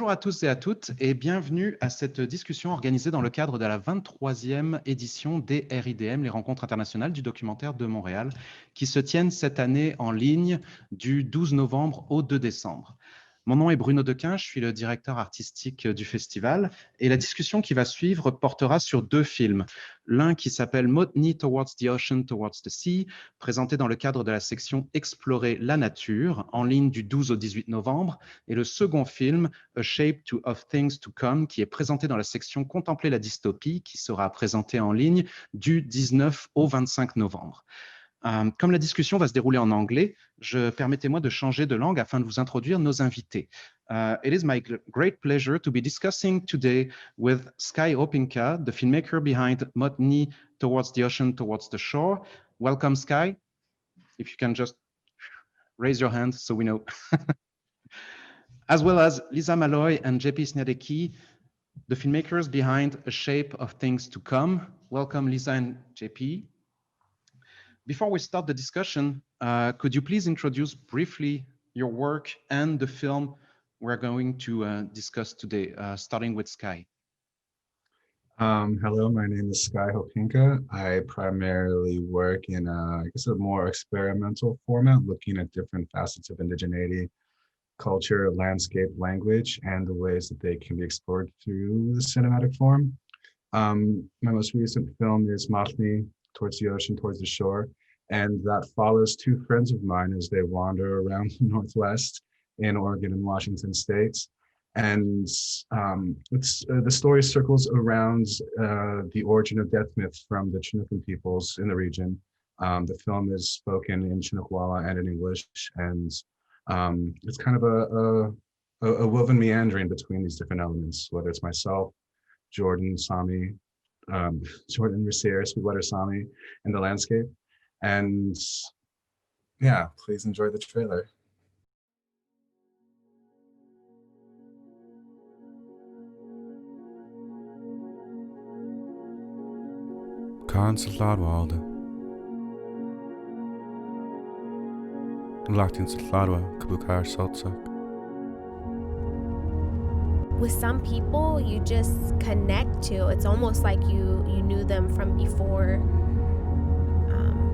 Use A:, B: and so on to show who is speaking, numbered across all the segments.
A: Bonjour à tous et à toutes et bienvenue à cette discussion organisée dans le cadre de la 23e édition des RIDM, les rencontres internationales du documentaire de Montréal, qui se tiennent cette année en ligne du 12 novembre au 2 décembre. Mon nom est Bruno Dequen, je suis le directeur artistique du festival et la discussion qui va suivre portera sur deux films. L'un qui s'appelle maڵni, Towards the Ocean, Towards the Sea, présenté dans le cadre de la section Explorer la nature, en ligne du 12 au 18 novembre, et le second film, A Shape of Things to Come, qui est présenté dans la section Contempler la dystopie, qui sera présenté en ligne du 19 au 25 novembre. Comme la discussion va se dérouler en anglais, permettez-moi de changer de langue afin de vous introduire nos invités. It is my great pleasure to be discussing today with Hopinka, the filmmaker behind maڵni, Towards the Ocean, Towards the Shore. Welcome, Sky. If you can just raise your hand so we know. As well as Lisa Malloy and JP Sniadecki, the filmmakers behind A Shape of Things to Come. Welcome, Lisa and JP. Before we start the discussion, could you please introduce briefly your work and the film we're going to discuss today, starting with Sky?
B: Hello, my name is Hopinka. I primarily work in I guess a more experimental format, looking at different facets of indigeneity, culture, landscape, language, and the ways that they can be explored through the cinematic form. My most recent film is maڵni, Towards the Ocean, Towards the Shore, and that follows two friends of mine as they wander around the Northwest in Oregon and Washington states. And the story circles around the origin of death myths from the Chinookan peoples in the region. The film is spoken in Chinookwala and in English, and it's kind of a woven meandering between these different elements, whether it's myself, Jordan Sami, Jordan Rasier, Sweetwater Sami, and the landscape. And yeah, please enjoy the trailer.
C: Kansellarwalde. Latin Sallarwa, Kabukar Saltsak.
D: With some people, you just connect to. It's almost like you knew them from before.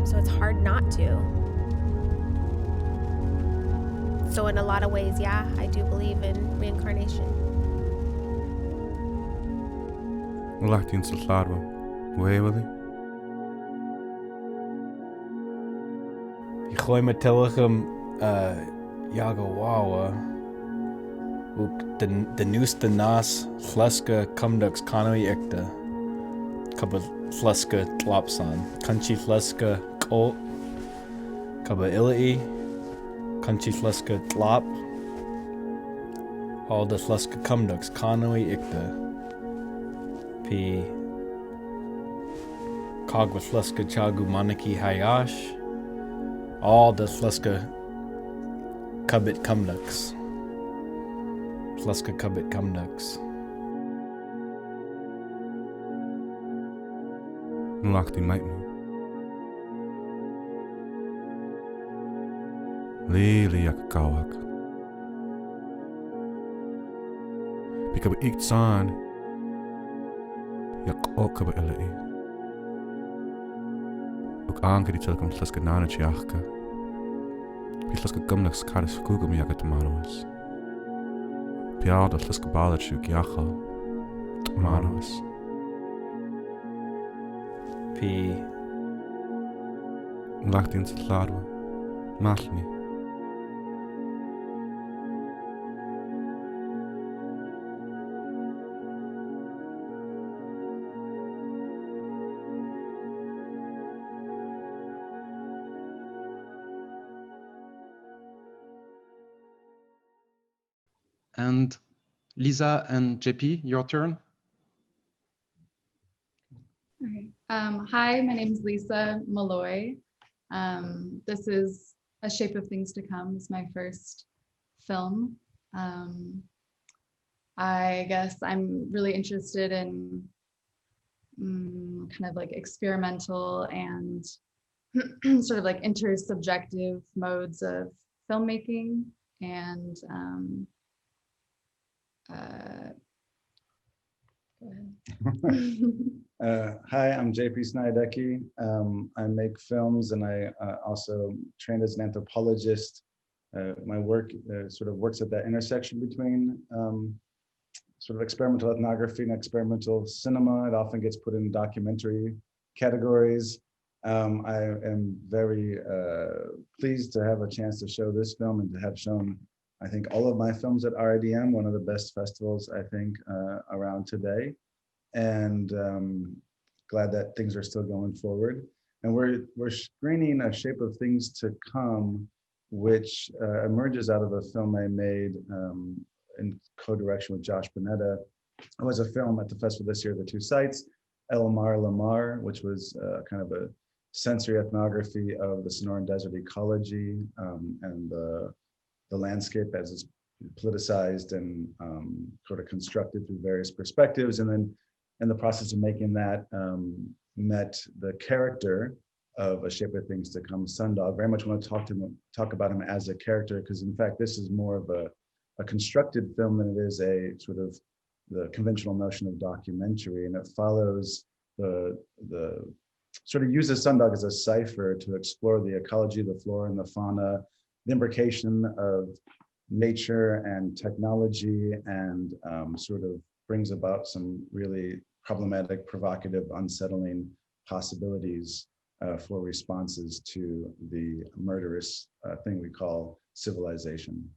D: So it's hard not to. So in a lot of ways, yeah, I do believe in reincarnation.
C: Latin Sallarwa, Waverly.
E: Gooi me telligem Yagawawa. Ook de nieuwste naas fleske kumdux kanoi ikte. Kabba fleske tlapsan. Kanchi fleske ko. Kabba ilai. Kanchi fleske tlap. All de fleske kumdux kanoi ikte. Pi kagwa fleske chagu manaki hayash. All the fleske kubit kumdux. Fleske kubit kumdux.
C: Nlachti might me. Lili yakakawak. Bikaba iktsan. Yak okaba ilai. Ook aanke die telkom fleske nana chiachka. Fleske gumnaks karis fukugum yakatamanos. Piada fleske balachu giacha tamanos.
E: Pi
C: Lachtin Sallarwa, maڵni.
A: And Lisa and JP, your turn.
F: Okay. Hi, my name is Lisa Malloy. This is A Shape of Things to Come. It's my first film. I guess I'm really interested in kind of like experimental and sort of like intersubjective modes of filmmaking, and Go ahead.
B: Hi, I'm JP Sniadecki. I make films and I also trained as an anthropologist. My work sort of works at that intersection between sort of experimental ethnography and experimental cinema. It often gets put in documentary categories. I am very pleased to have a chance to show this film and to have shown, I think, all of my films at RIDM, one of the best festivals, I think, around today. And glad that things are still going forward. And we're screening A Shape of Things to Come, which emerges out of a film I made in co-direction with Josh Bonetta. It was a film at the festival this year, the two sites, El Mar Lamar, which was kind of a sensory ethnography of the Sonoran Desert ecology and the landscape as it's politicized and sort of constructed through various perspectives. And then in the process of making that, met the character of A Shape of Things to Come, Sundog. Very much want to talk about him as a character, because in fact, this is more of a constructed film than it is a sort of the conventional notion of documentary. And it follows the sort of uses Sundog as a cipher to explore the ecology, the flora and the fauna, the imbrication of nature and technology, and sort of brings about some really problematic, provocative, unsettling possibilities for responses to the murderous thing we call civilization.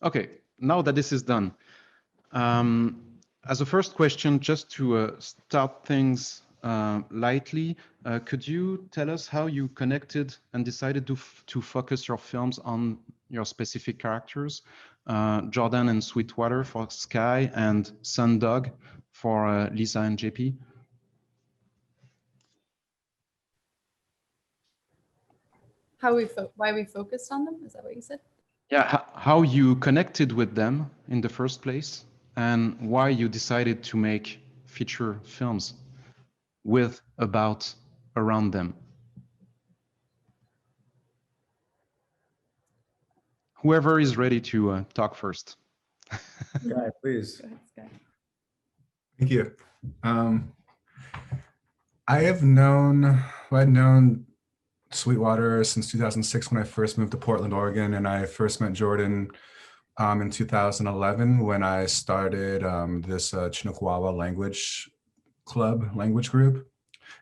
A: Okay, now that this is done, as a first question, just to start things lightly, could you tell us how you connected and decided to focus your films on your specific characters, Jordan and Sweetwater for Sky and Sundog for Lisa and JP?
F: Why we focused on them? Is that what you said?
A: Yeah, how you connected with them in the first place and why you decided to make feature films with, about, around them. Whoever is ready to talk first.
B: Sky, please.
F: Go ahead, Sky.
B: Thank you. I'd known Sweetwater since 2006 when I first moved to Portland, Oregon, and I first met Jordan in 2011 when I started this Chinookawa language club language group.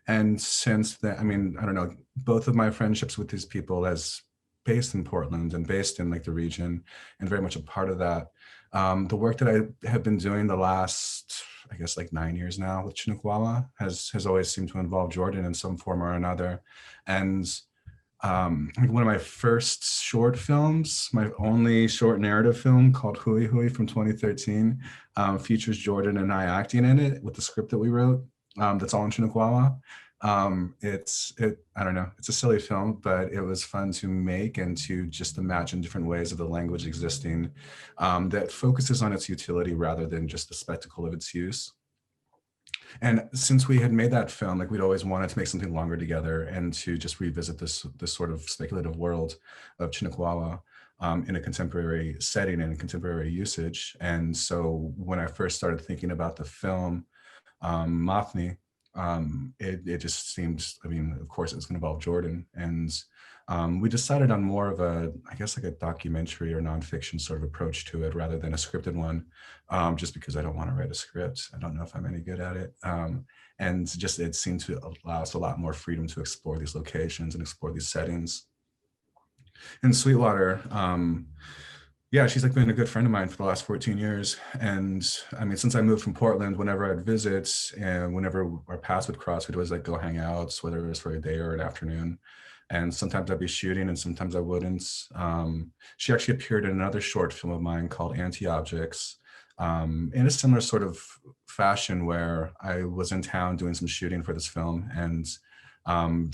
B: And since then, I mean, I don't know, both of my friendships with these people as based in Portland and based in like the region and very much a part of that. The work that I have been doing the last, I guess like 9 years now with Chinukwawa has always seemed to involve Jordan in some form or another. And one of my first short films, my only short narrative film called Hui Hui from 2013, features Jordan and I acting in it with the script that we wrote. That's all in Chinukwawa. I don't know, it's a silly film, but it was fun to make and to just imagine different ways of the language existing that focuses on its utility rather than just the spectacle of its use. And since we had made that film, like we'd always wanted to make something longer together and to just revisit this sort of speculative world of Chinukwawa in a contemporary setting and contemporary usage. And so when I first started thinking about the film, maڵni, it just seemed, I mean, of course it's going to involve Jordan. And we decided on more of a, I guess like a documentary or nonfiction sort of approach to it rather than a scripted one, just because I don't want to write a script. I don't know if I'm any good at it. And just it seemed to allow us a lot more freedom to explore these locations and explore these settings. In Sweetwater, yeah, she's like been a good friend of mine for the last 14 years. And I mean, since I moved from Portland, whenever I'd visit and whenever our paths would cross, we'd always like go hang out, whether it was for a day or an afternoon. And sometimes I'd be shooting and sometimes I wouldn't. She actually appeared in another short film of mine called Anti-Objects, in a similar sort of fashion where I was in town doing some shooting for this film and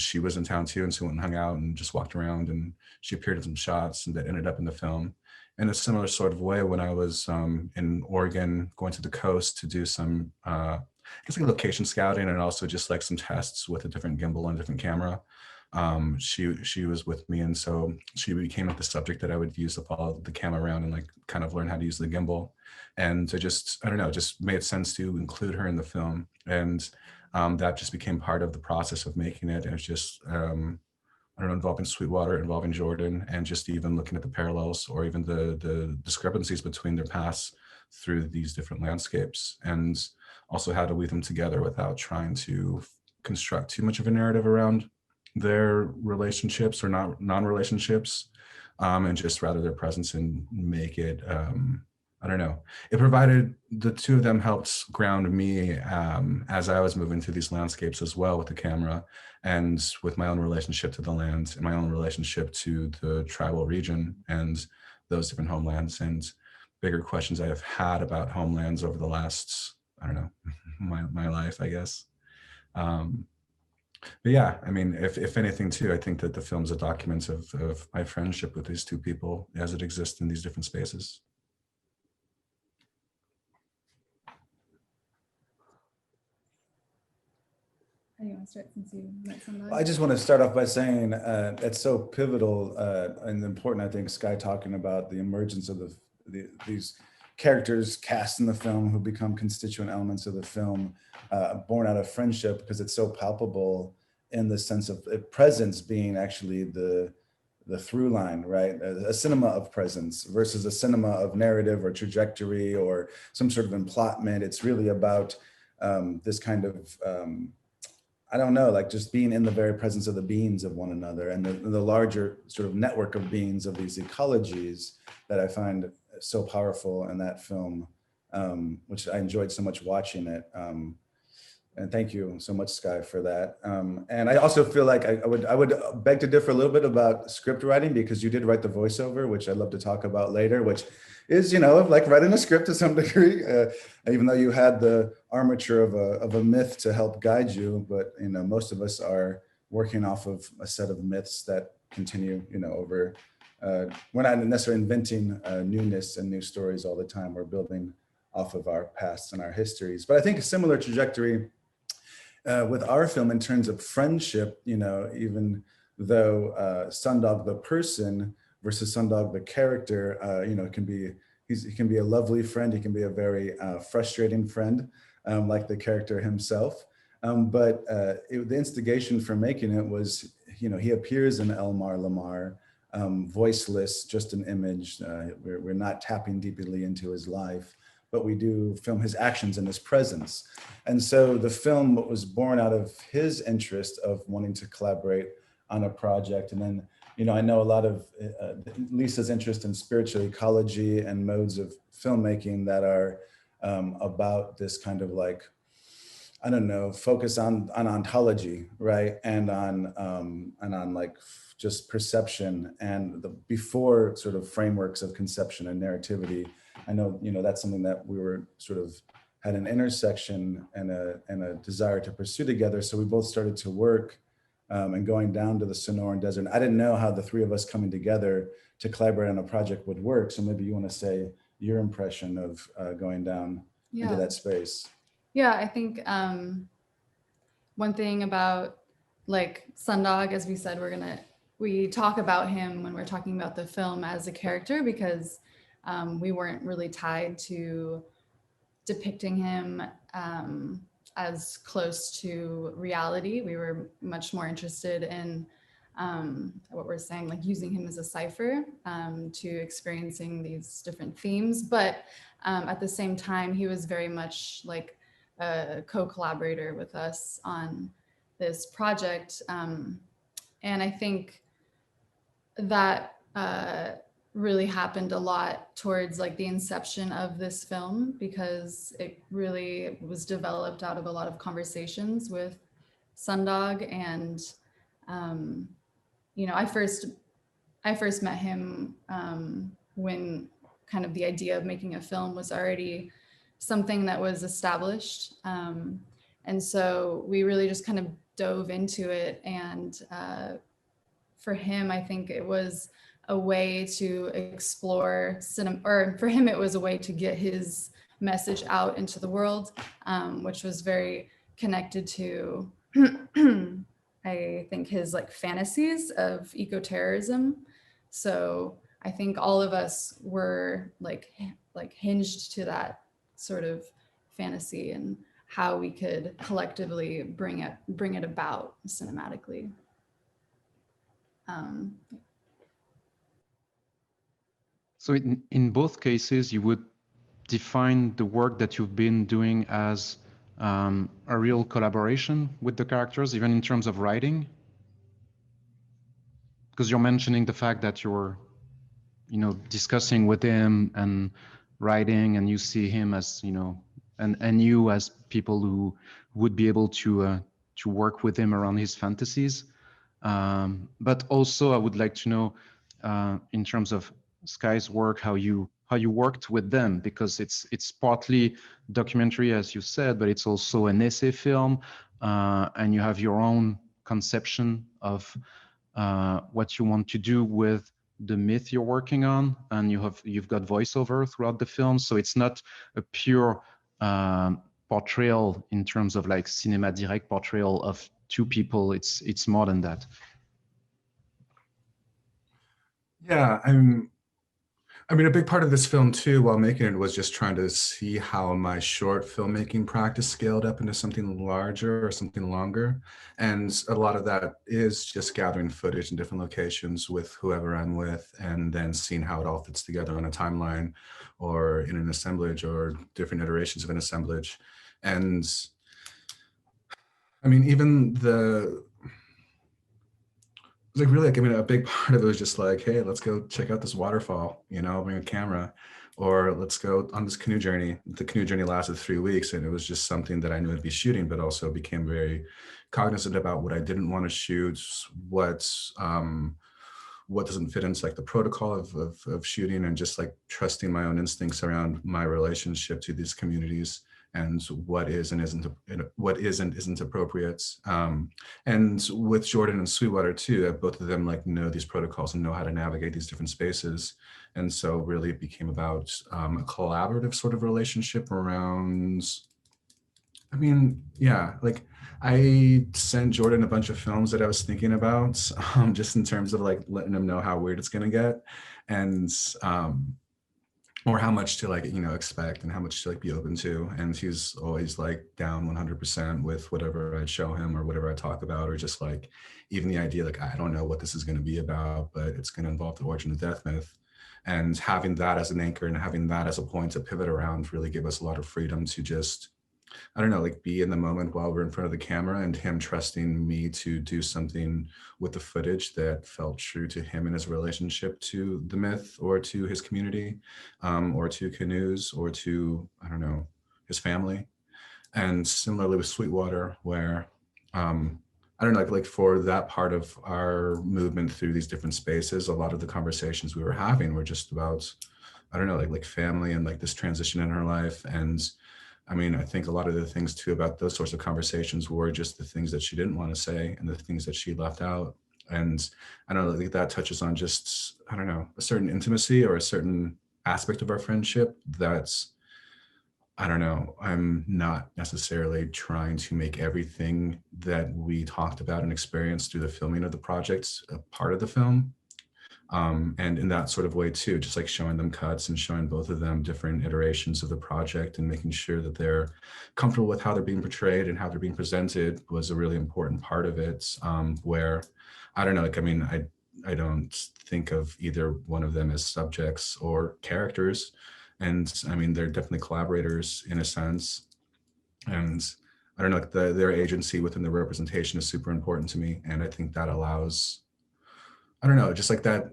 B: she was in town too, and so we went and hung out and just walked around, and she appeared in some shots and that ended up in the film. In a similar sort of way, when I was in Oregon, going to the coast to do some, I guess like location scouting and also just like some tests with a different gimbal and a different camera. She was with me, and so she became like the subject that I would use to follow the camera around and like kind of learn how to use the gimbal. And so just, I don't know, just made sense to include her in the film. And that just became part of the process of making it. And it's just, I don't know, involving Sweetwater, involving Jordan, and just even looking at the parallels or even the discrepancies between their paths through these different landscapes, and also how to weave them together without trying to construct too much of a narrative around their relationships or non-relationships, and just rather their presence and make it, I don't know. It provided, the two of them helped ground me as I was moving through these landscapes as well with the camera, and with my own relationship to the land and my own relationship to the tribal region and those different homelands and bigger questions I have had about homelands over the last, I don't know, my life, I guess. But yeah, I mean, if anything too, I think that the film's a document of my friendship with these two people as it exists in these different spaces.
F: How do you want to start since you met somebody?
E: I just want to start off by saying it's so pivotal and important, I think, Sky talking about the emergence of these characters cast in the film who become constituent elements of the film, born out of friendship, because it's so palpable in the sense of presence being actually the through line, right? A cinema of presence versus a cinema of narrative or trajectory or some sort of emplotment. It's really about this kind of, I don't know, like just being in the very presence of the beings of one another and the larger sort of network of beings of these ecologies that I find so powerful in that film, which I enjoyed so much watching it. And thank you so much, Sky, for that. And I also feel like I would beg to differ a little bit about script writing, because you did write the voiceover, which I'd love to talk about later, which is, you know, like writing a script to some degree, even though you had the armature of a myth to help guide you. But, you know, most of us are working off of a set of myths that continue, you know, over, we're not necessarily inventing newness and new stories all the time. We're building off of our pasts and our histories. But I think a similar trajectory with our film in terms of friendship, you know, even though Sundog the person versus Sundog the character, you know, he can be a lovely friend. He can be a very frustrating friend, like the character himself. But the instigation for making it was, you know, he appears in Elmar Lamar, voiceless, just an image. We're not tapping deeply into his life, but we do film his actions and his presence. And so the film was born out of his interest of wanting to collaborate on a project. And then, you know, I know a lot of Lisa's interest in spiritual ecology and modes of filmmaking that are about this kind of like, I don't know, focus on ontology, right? And on like just perception and the before sort of frameworks of conception and narrativity. I know, you know, that's something that we were sort of had an intersection and a desire to pursue together. So we both started to work and going down to the Sonoran Desert. I didn't know how the three of us coming together to collaborate on a project would work. So maybe you want to say your impression of going down into that space.
F: Yeah, I think one thing about like Sundog, as we said, we talk about him when we're talking about the film as a character because we weren't really tied to depicting him as close to reality. We were much more interested in what we're saying, like using him as a cipher to experiencing these different themes. But at the same time, he was very much like a co-collaborator with us on this project. And I think that really happened a lot towards like the inception of this film because it really was developed out of a lot of conversations with Sundog. And, you know, I first met him when kind of the idea of making a film was already something that was established. And so we really just kind of dove into it. And for him, I think it was a way to explore cinema, or for him, it was a way to get his message out into the world, which was very connected to, I think, his like fantasies of eco-terrorism. So I think all of us were like hinged to that sort of fantasy and how we could collectively bring it about cinematically.
A: So in both cases, you would define the work that you've been doing as a real collaboration with the characters, even in terms of writing? Because you're mentioning the fact that you're, you know, discussing with him and writing, and you see him as, you know, and you as people who would be able to work with him around his fantasies. But also, I would like to know, in terms of Sky's work, how you worked with them, because it's partly documentary, as you said, but it's also an essay film, and you have your own conception of what you want to do with the myth you're working on, and you've got voiceover throughout the film, so it's not a pure portrayal in terms of like cinema direct portrayal of two people. It's more than that.
B: Yeah, I mean, a big part of this film too, while making it, was just trying to see how my short filmmaking practice scaled up into something larger or something longer. And a lot of that is just gathering footage in different locations with whoever I'm with, and then seeing how it all fits together on a timeline or in an assemblage or different iterations of an assemblage. And I mean, even like really, like, I mean, a big part of it was just like, hey, let's go check out this waterfall, you know, bring a camera, or let's go on this canoe journey. The canoe journey lasted 3 weeks, and it was just something that I knew I'd be shooting, but also became very cognizant about what I didn't want to shoot, what doesn't fit into like the protocol of shooting, and just like trusting my own instincts around my relationship to these communities and what is and isn't appropriate. And with Jordan and Sweetwater too, both of them like know these protocols and know how to navigate these different spaces. And so really it became about a collaborative sort of relationship around, I mean, yeah, like I sent Jordan a bunch of films that I was thinking about, just in terms of like letting him know how weird it's gonna get, and or how much to like, you know, expect and how much to like be open to. And he's always like down 100% with whatever I show him or whatever I talk about, or just like even the idea like, I don't know what this is going to be about, but it's going to involve the origin of death myth. And having that as an anchor and having that as a point to pivot around really gave us a lot of freedom to just, I don't know, like be in the moment while we're in front of the camera, and him trusting me to do something with the footage that felt true to him and his relationship to the myth or to his community, or to canoes or to, I don't know, his family. And similarly with Sweetwater, where I don't know, like for that part of our movement through these different spaces, a lot of the conversations we were having were just about, I don't know, like family and like this transition in her life. And I mean, I think a lot of the things too about those sorts of conversations were just the things that she didn't want to say and the things that she left out. And I don't know, I think that touches on just, I don't know, a certain intimacy or a certain aspect of our friendship that's, I don't know, I'm not necessarily trying to make everything that we talked about and experienced through the filming of the projects a part of the film. And in that sort of way too, just like showing them cuts and showing both of them different iterations of the project and making sure that they're comfortable with how they're being portrayed and how they're being presented was a really important part of it, where, I don't know, like, I mean, I don't think of either one of them as subjects or characters. And I mean, they're definitely collaborators in a sense. And I don't know, like their agency within the representation is super important to me. And I think that allows, I don't know, just like that,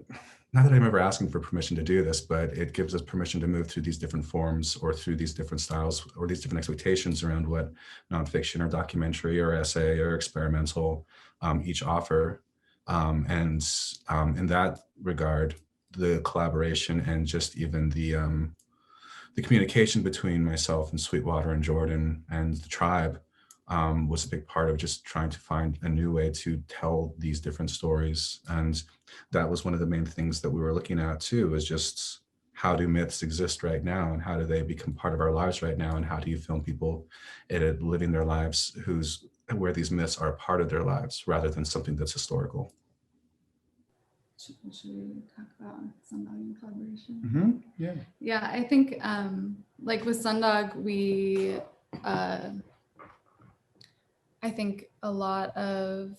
B: not that I'm ever asking for permission to do this, but it gives us permission to move through these different forms or through these different styles or these different expectations around what nonfiction or documentary or essay or experimental each offer. And in that regard, the collaboration and just even the communication between myself and Sweetwater and Jordan and the tribe was a big part of just trying to find a new way to tell these different stories. And that was one of the main things that we were looking at too, is just how do myths exist right now and how do they become part of our lives right now? And how do you film people living their lives where these myths are a part of their lives rather than something that's historical?
F: Should we talk about Sundog and collaboration?
E: Mm-hmm. Yeah.
F: Yeah, I think like with Sundog, we I think a lot of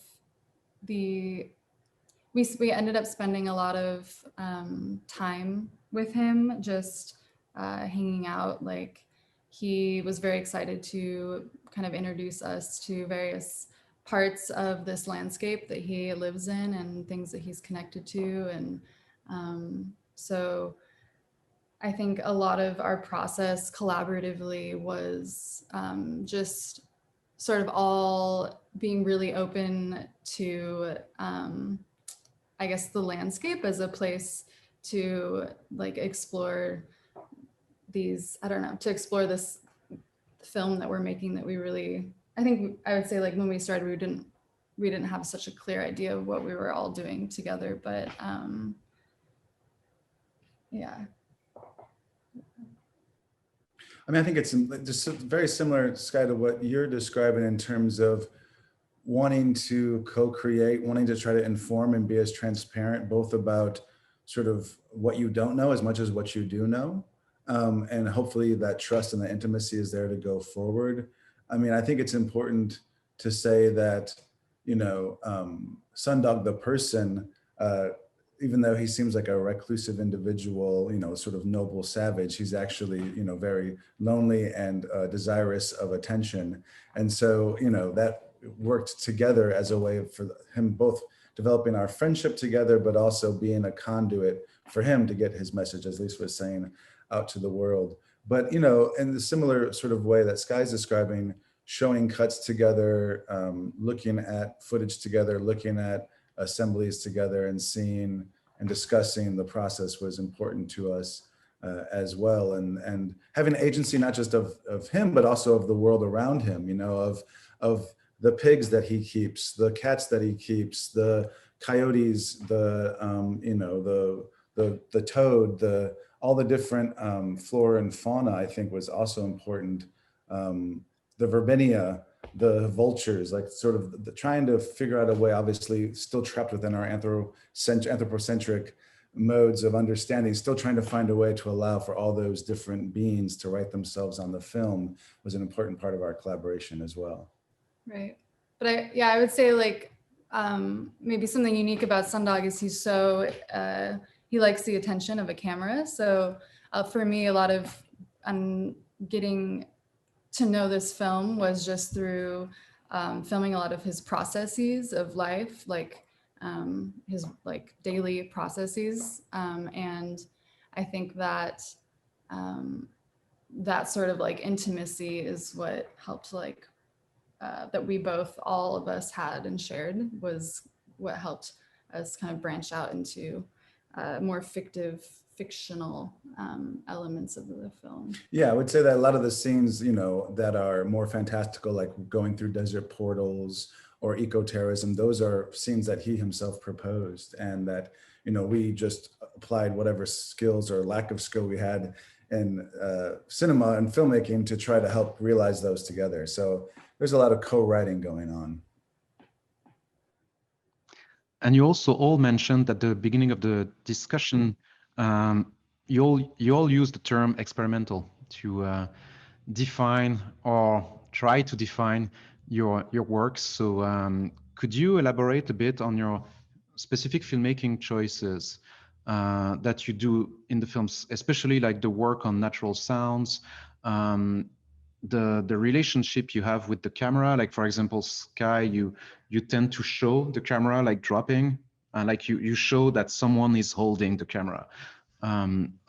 F: we ended up spending a lot of time with him, just hanging out. Like he was very excited to kind of introduce us to various parts of this landscape that he lives in and things that he's connected to. And so I think a lot of our process collaboratively was just sort of all being really open to, I guess, the landscape as a place to like explore these, I don't know, to explore this film that we're making that we really, I think I would say like when we started, we didn't have such a clear idea of what we were all doing together, but yeah.
E: I mean, I think it's just very similar, Sky, to what you're describing in terms of wanting to co-create, wanting to try to inform and be as transparent, both about sort of what you don't know as much as what you do know. And hopefully that trust and the intimacy is there to go forward. I mean, I think it's important to say that, you know, Sundog the person, even though he seems like a reclusive individual, you know, sort of noble savage, he's actually, you know, very lonely and desirous of attention. And so, you know, that worked together as a way for him both developing our friendship together, but also being a conduit for him to get his message, as Lisa was saying, out to the world. But, you know, in the similar sort of way that Sky's describing, showing cuts together, looking at footage together, looking at assemblies together and seeing and discussing the process was important to us as well. And having agency, not just of him, but also of the world around him, you know, of the pigs that he keeps, the cats that he keeps, the coyotes, the, you know, the toad, all the different flora and fauna, I think was also important. The verbinia, the vultures, like sort of trying to figure out a way, obviously still trapped within our anthropocentric modes of understanding, still trying to find a way to allow for all those different beings to write themselves on the film was an important part of our collaboration as well.
F: Right. But I would say like maybe something unique about Sundog is he's so he likes the attention of a camera. So for me, a lot of getting to know this film was just through filming a lot of his processes of life, like his like daily processes. And I think that that sort of like intimacy is what helped like that we both, all of us had and shared, was what helped us kind of branch out into more fictional elements of the film.
E: Yeah, I would say that a lot of the scenes, you know, that are more fantastical, like going through desert portals or eco-terrorism, those are scenes that he himself proposed, and that, you know, we just applied whatever skills or lack of skill we had in cinema and filmmaking to try to help realize those together. So there's a lot of co-writing going on.
A: And you also all mentioned at the beginning of the discussion, you all use the term experimental to define or try to define your works. So could you elaborate a bit on your specific filmmaking choices that you do in the films, especially like the work on natural sounds, the relationship you have with the camera? Like, for example, Sky, you tend to show the camera like dropping, like you show that someone is holding the camera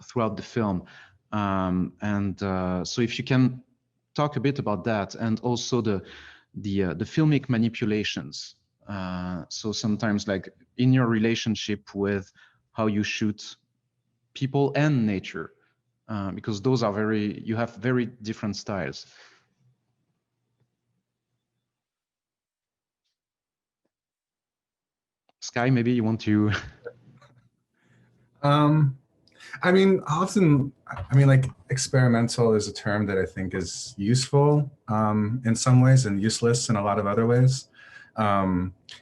A: throughout the film. So if you can talk a bit about that, and also the filmic manipulations. So sometimes like in your relationship with how you shoot people and nature, because those are you have very different styles. Sky, maybe you want to.
B: I mean, often, like experimental is a term that I think is useful in some ways and useless in a lot of other ways.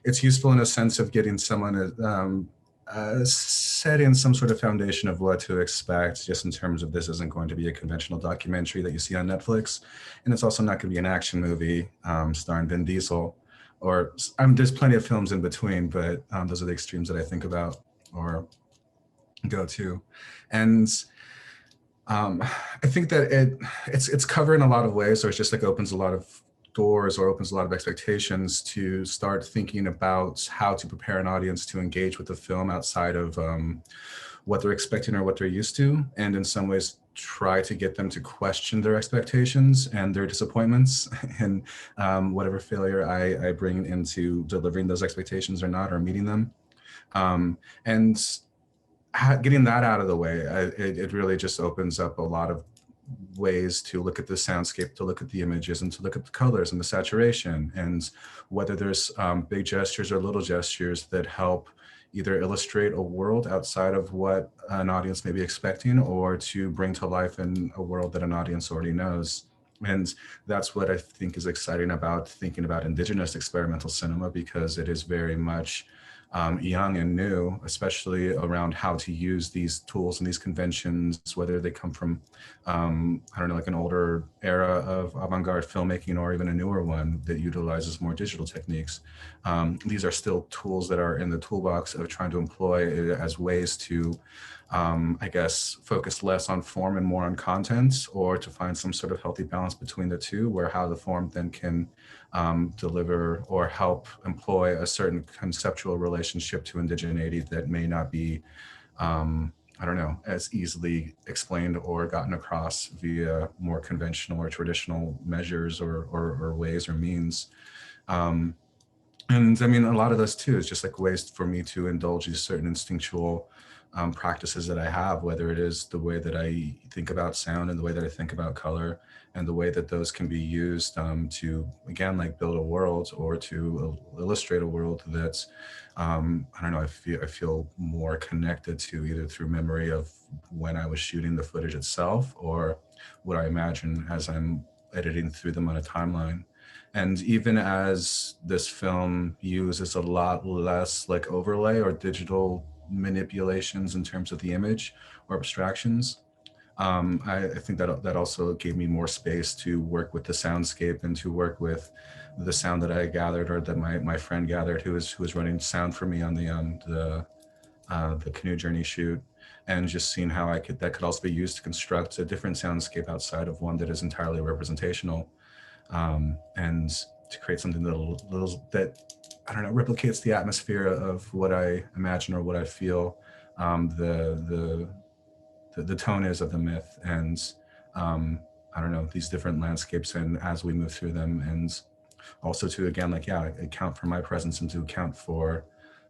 B: It's useful in a sense of getting someone setting some sort of foundation of what to expect, just in terms of this isn't going to be a conventional documentary that you see on Netflix. And it's also not going to be an action movie starring Vin Diesel. Or there's plenty of films in between, but those are the extremes that I think about or go to. And I think that it's covered in a lot of ways, or it's just like opens a lot of doors or opens a lot of expectations to start thinking about how to prepare an audience to engage with the film outside of what they're expecting or what they're used to, and in some ways try to get them to question their expectations and their disappointments and whatever failure I bring into delivering those expectations or not, or meeting them. And getting that out of the way, it really just opens up a lot of ways to look at the soundscape, to look at the images, and to look at the colors and the saturation, and whether there's big gestures or little gestures that help either illustrate a world outside of what an audience may be expecting, or to bring to life in a world that an audience already knows. And that's what I think is exciting about thinking about Indigenous experimental cinema, because it is very much young and new, especially around how to use these tools and these conventions, whether they come from, I don't know, like an older era of avant-garde filmmaking or even a newer one that utilizes more digital techniques. These are still tools that are in the toolbox of trying to employ as ways to, I guess, focus less on form and more on content, or to find some sort of healthy balance between the two, where how the form then can deliver or help employ a certain conceptual relationship to indigeneity that may not be, I don't know, as easily explained or gotten across via more conventional or traditional measures or ways or means. And I mean, a lot of this too is just like ways for me to indulge these certain instinctual practices that I have, whether it is the way that I think about sound and the way that I think about color, and the way that those can be used to, again, like build a world or to illustrate a world that's, I don't know, I feel more connected to, either through memory of when I was shooting the footage itself, or what I imagine as I'm editing through them on a timeline. And even as this film uses a lot less like overlay or digital manipulations in terms of the image or abstractions, I think that also gave me more space to work with the soundscape and to work with the sound that I gathered, or that my friend gathered, who was running sound for me on the the canoe journey shoot, and just seeing how that could also be used to construct a different soundscape outside of one that is entirely representational, and to create something that I don't know, replicates the atmosphere of what I imagine or what I feel the tone is of the myth, and I don't know, these different landscapes, and as we move through them, and also to, again, like, yeah, account for my presence and to account for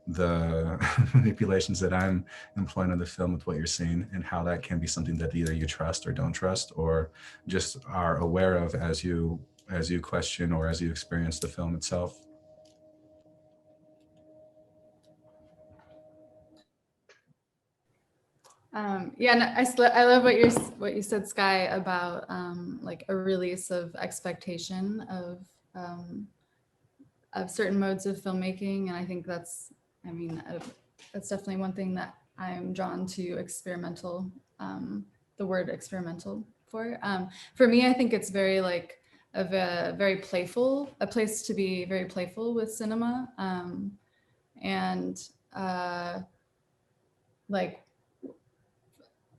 B: the manipulations that I'm employing in the film with what you're seeing, and how that can be something that either you trust or don't trust, or just are aware of as you question or as you experience the film itself.
F: Yeah, and I love what you said, Sky, about like a release of expectation of certain modes of filmmaking, and I think that's, I mean, that's definitely one thing that I'm drawn to experimental, the word experimental for. For me, I think it's very like very playful, a place to be very playful with cinema, and like,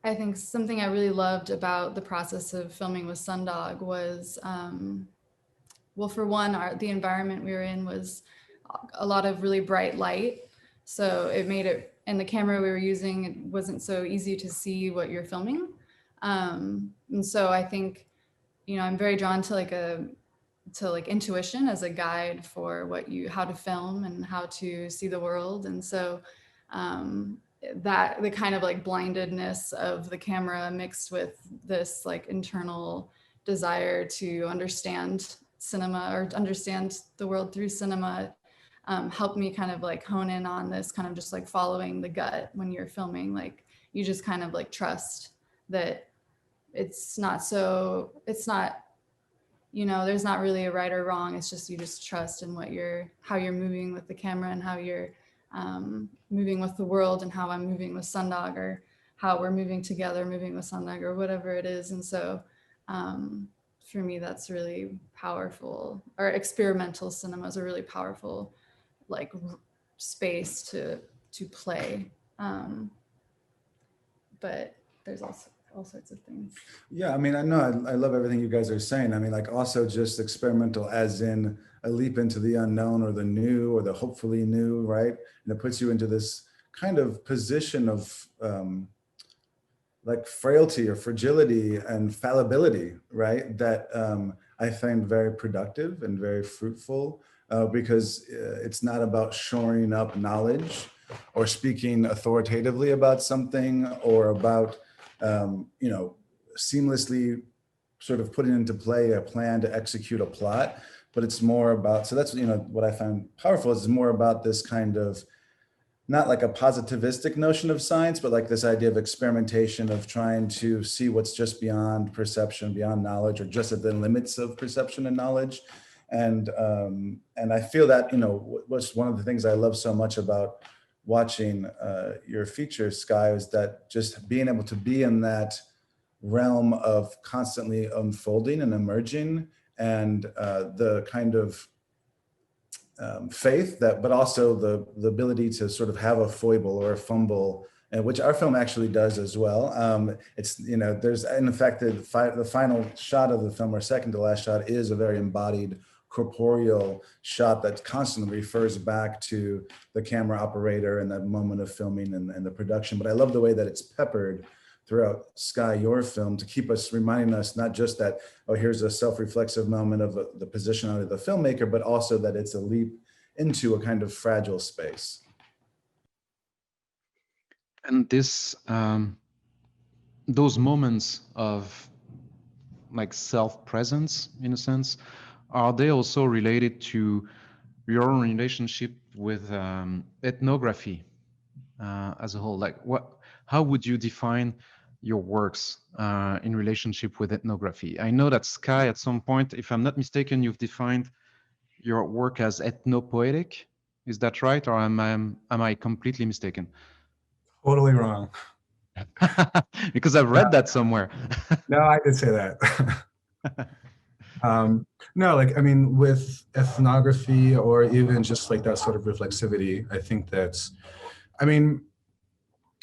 F: I think something I really loved about the process of filming with Sundog was, well, for one, the environment we were in was a lot of really bright light. So it made it, and the camera we were using, it wasn't so easy to see what you're filming. And so I think, you know, I'm very drawn to like intuition as a guide for how to film and how to see the world. And so, that the kind of like blindedness of the camera mixed with this like internal desire to understand cinema or understand the world through cinema helped me kind of like hone in on this kind of just like following the gut when you're filming. Like you just kind of like trust that it's not, you know, there's not really a right or wrong. It's just, you just trust in how you're moving with the camera, and how you're moving with the world, and how I'm moving with Sundog, or how we're moving together, moving with Sundog, or whatever it is. And so for me, that's really powerful. Or experimental cinema is a really powerful like space to play. But there's also all sorts of things.
E: Yeah, I mean, I know I love everything you guys are saying. I mean, like also just experimental as in a leap into the unknown or the new or the hopefully new, right? And it puts you into this kind of position of like frailty or fragility and fallibility, right? That I find very productive and very fruitful because it's not about shoring up knowledge or speaking authoritatively about something, or about you know, seamlessly sort of putting into play a plan to execute a plot, but it's more about, so that's, you know, what I find powerful is more about this kind of, not like a positivistic notion of science, but like this idea of experimentation, of trying to see what's just beyond perception, beyond knowledge, or just at the limits of perception and knowledge. And I feel that, you know, what's one of the things I love so much about watching your feature, Sky, is that just being able to be in that realm of constantly unfolding and emerging, and the kind of faith that, but also the ability to sort of have a foible or a fumble, and which our film actually does as well. It's, you know, there's, in fact, the final shot of the film, or second to last shot, is a very embodied corporeal shot that constantly refers back to the camera operator and that moment of filming and the production. But I love the way that it's peppered throughout Sky, your film, to keep us, reminding us not just that, oh, here's a self-reflexive moment of the positionality of the filmmaker, but also that it's a leap into a kind of fragile space.
A: And this, those moments of like self-presence, in a sense, are they also related to your own relationship with ethnography as a whole? Like, how would you define your works in relationship with ethnography? I know that Sky, at some point, if I'm not mistaken, you've defined your work as ethnopoetic. Is that right, or am I completely mistaken?
B: Totally wrong.
A: Because I've read that somewhere.
B: No, I did say that. No, like, I mean, with ethnography, or even just like that sort of reflexivity, I think that's, I mean,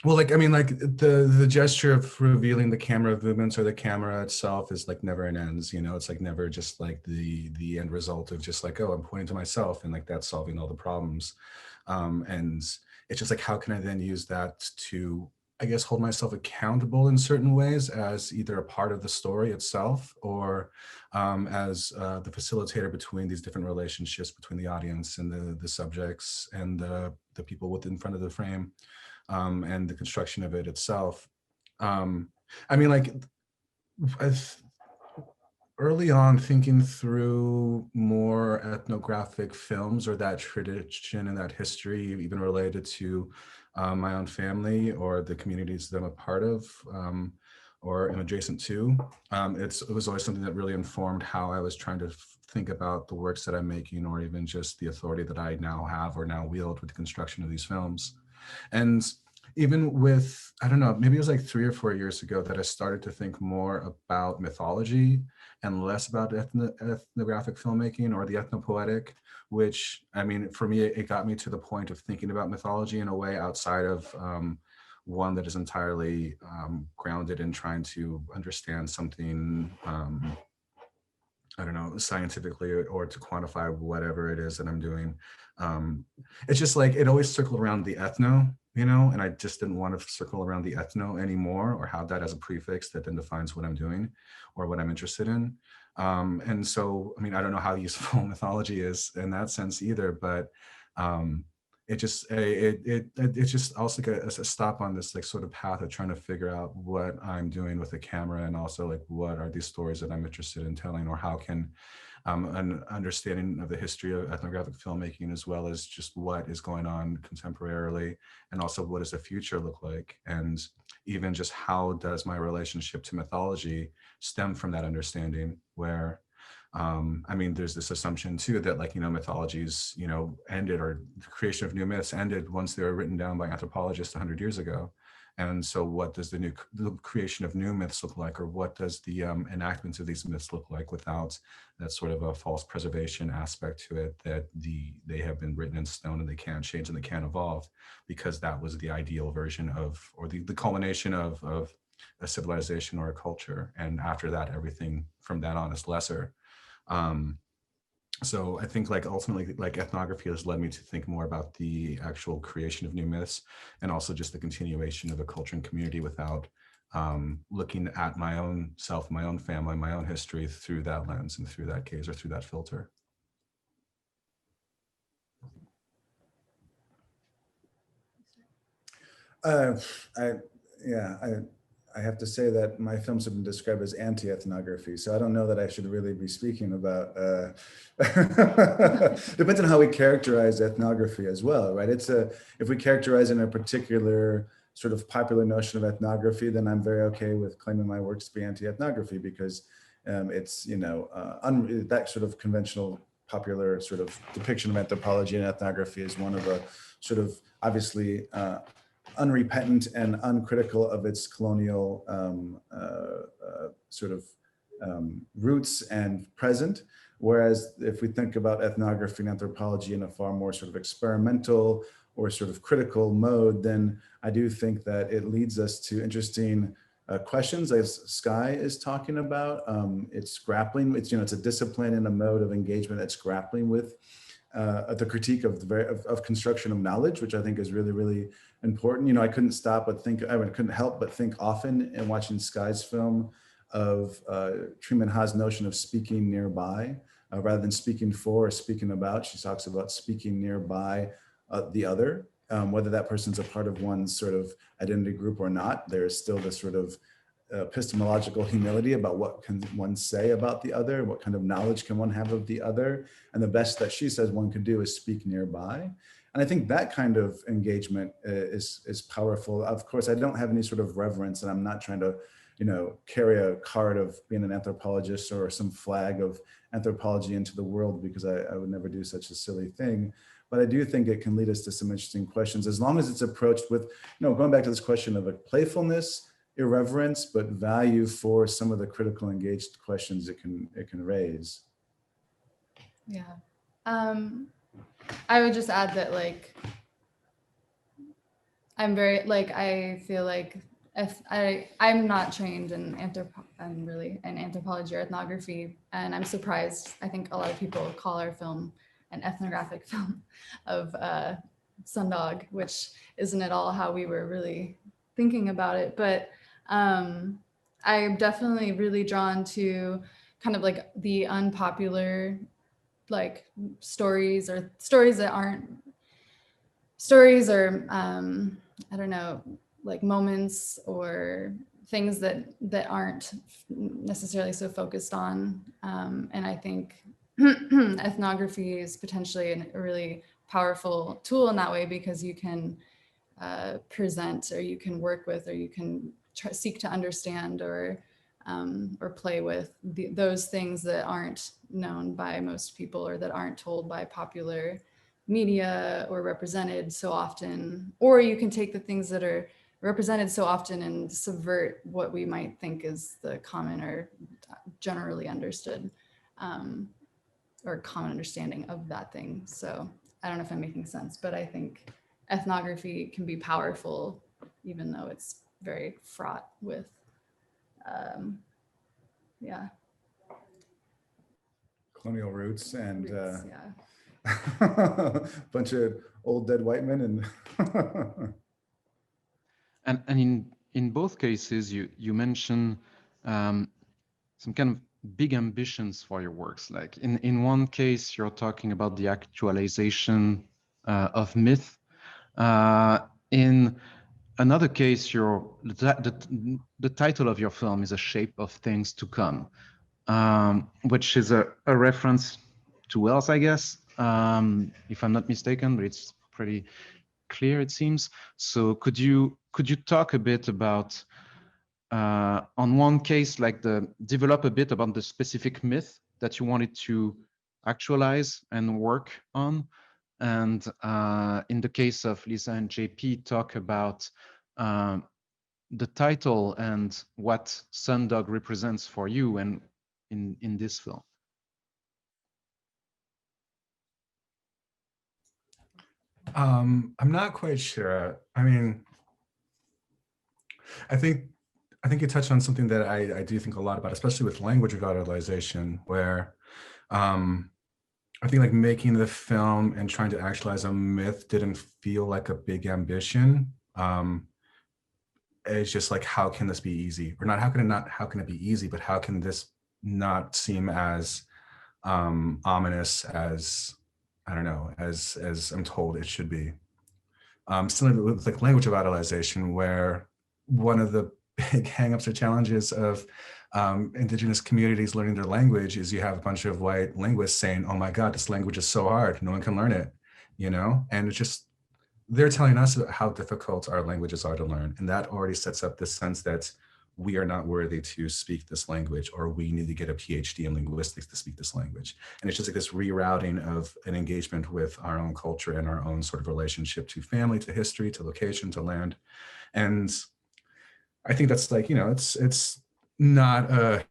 B: Well, like, I mean, like the gesture of revealing the camera movements or the camera itself is like never an ends, you know, it's like never just like the end result of just like, oh, I'm pointing to myself and like that's solving all the problems. And it's just like, how can I then use that to, I guess, hold myself accountable in certain ways as either a part of the story itself or as the facilitator between these different relationships between the audience and the subjects and the people within front of the frame. And the construction of it itself. I mean, like, early on thinking through more ethnographic films or that tradition and that history, even related to my own family or the communities that I'm a part of or am adjacent to, it was always something that really informed how I was trying to think about the works that I'm making, or even just the authority that I now have or now wield with the construction of these films. And even with, I don't know, maybe it was like 3 or 4 years ago that I started to think more about mythology and less about ethnographic filmmaking or the ethnopoetic, which, I mean, for me, it got me to the point of thinking about mythology in a way outside of one that is entirely grounded in trying to understand something, I don't know, scientifically or to quantify whatever it is that I'm doing. It's just like, it always circled around the ethno, you know, and I just didn't want to circle around the ethno anymore or have that as a prefix that then defines what I'm doing or what I'm interested in. And so, I mean, I don't know how useful mythology is in that sense either, but it just it's just also like a stop on this like sort of path of trying to figure out what I'm doing with the camera, and also like what are these stories that I'm interested in telling, or how can an understanding of the history of ethnographic filmmaking, as well as just what is going on contemporarily, and also what does the future look like, and even just how does my relationship to mythology stem from that understanding, where I mean, there's this assumption too that, like, you know, mythologies, you know, ended, or the creation of new myths ended once they were written down by anthropologists 100 years ago. And so what does the creation of new myths look like, or what does the enactment of these myths look like without that sort of a false preservation aspect to it, that they have been written in stone and they can't change and they can't evolve, because that was the ideal version of, or the culmination of a civilization or a culture. And after that, everything from that on is lesser. So I think, like, ultimately, like, ethnography has led me to think more about the actual creation of new myths, and also just the continuation of a culture and community without looking at my own self, my own family, my own history through that lens and through that gaze or through that filter.
E: I have to say that my films have been described as anti-ethnography, so I don't know that I should really be speaking about, depends on how we characterize ethnography as well, right? If we characterize in a particular sort of popular notion of ethnography, then I'm very okay with claiming my works to be anti-ethnography, because it's, you know, that sort of conventional popular sort of depiction of anthropology and ethnography is one of a sort of obviously unrepentant and uncritical of its colonial roots and present. Whereas if we think about ethnography and anthropology in a far more sort of experimental or sort of critical mode, then I do think that it leads us to interesting questions, as Skye is talking about. It's grappling, it's a discipline and a mode of engagement that's grappling with the critique of construction of knowledge, which I think is really, really important. You know, I couldn't help but think often in watching Skye's film of Truman Ha's notion of speaking nearby, rather than speaking for or speaking about. She talks about speaking nearby the other, whether that person's a part of one's sort of identity group or not. There's still this sort of epistemological humility about what can one say about the other, what kind of knowledge can one have of the other, and the best that she says one could do is speak nearby. And I think that kind of engagement is powerful. Of course, I don't have any sort of reverence, and I'm not trying to, you know, carry a card of being an anthropologist or some flag of anthropology into the world, because I would never do such a silly thing. But I do think it can lead us to some interesting questions, as long as it's approached with, you know, going back to this question of a playfulness, irreverence, but value for some of the critical engaged questions it can raise.
F: Yeah. I would just add that, like, I'm very like, I feel like if I'm not trained in anthropology or ethnography, and I'm surprised. I think a lot of people call our film an ethnographic film of Sundog, which isn't at all how we were really thinking about it. But I'm definitely really drawn to kind of like the unpopular like stories or I don't know, like moments or things that aren't necessarily so focused on. And I think ethnography is potentially a really powerful tool in that way, because you can present, or you can work with, or you can seek to understand or play with those things that aren't known by most people, or that aren't told by popular media or represented so often. Or you can take the things that are represented so often and subvert what we might think is the common or generally understood or common understanding of that thing. So I don't know if I'm making sense, but I think ethnography can be powerful, even though it's very fraught with, yeah.
E: Colonial roots and
F: yeah.
E: bunch of old dead white men
A: And in both cases, you mention some kind of big ambitions for your works. Like in one case, you're talking about the actualization of myth. In another case, the title of your film is A Shape of Things to Come, which is a reference to Wells, I guess, if I'm not mistaken, but it's pretty clear, it seems. So could you talk a bit about, on one case, like develop a bit about the specific myth that you wanted to actualize and work on, and in the case of Lisa and JP, talk about the title and what Sundog represents for you and in this film.
B: I'm not quite sure. I mean, I think you touched on something that I do think a lot about, especially with language revitalization, where I think like making the film and trying to actualize a myth didn't feel like a big ambition. It's just like, how can this be easy? Or not, how can it be easy, but how can this not seem as ominous as, I don't know, as I'm told it should be. Similar with like language revitalization, where one of the big hangups or challenges of indigenous communities learning their language is you have a bunch of white linguists saying, oh my God, this language is so hard, no one can learn it, you know? And it's just, they're telling us about how difficult our languages are to learn. And that already sets up this sense that we are not worthy to speak this language, or we need to get a PhD in linguistics to speak this language. And it's just like this rerouting of an engagement with our own culture and our own sort of relationship to family, to history, to location, to land. And I think that's like, you know, it's not a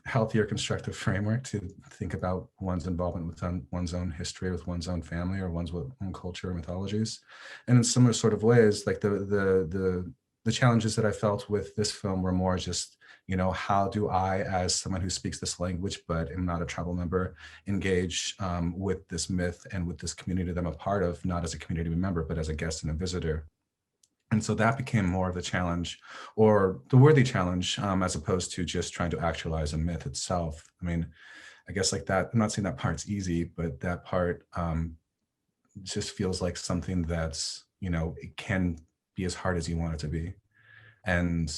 B: healthy or constructive framework to think about one's involvement with one's own history, with one's own family, or one's own culture or mythologies. And in similar sort of ways, like the challenges that I felt with this film were more just, you know, how do I, as someone who speaks this language but am not a tribal member, engage with this myth and with this community that I'm a part of, not as a community member, but as a guest and a visitor. And so that became more of the challenge, or the worthy challenge, as opposed to just trying to actualize a myth itself. I mean, I guess like that, I'm not saying that part's easy, but that part just feels like something that's, you know, it can be as hard as you want it to be. And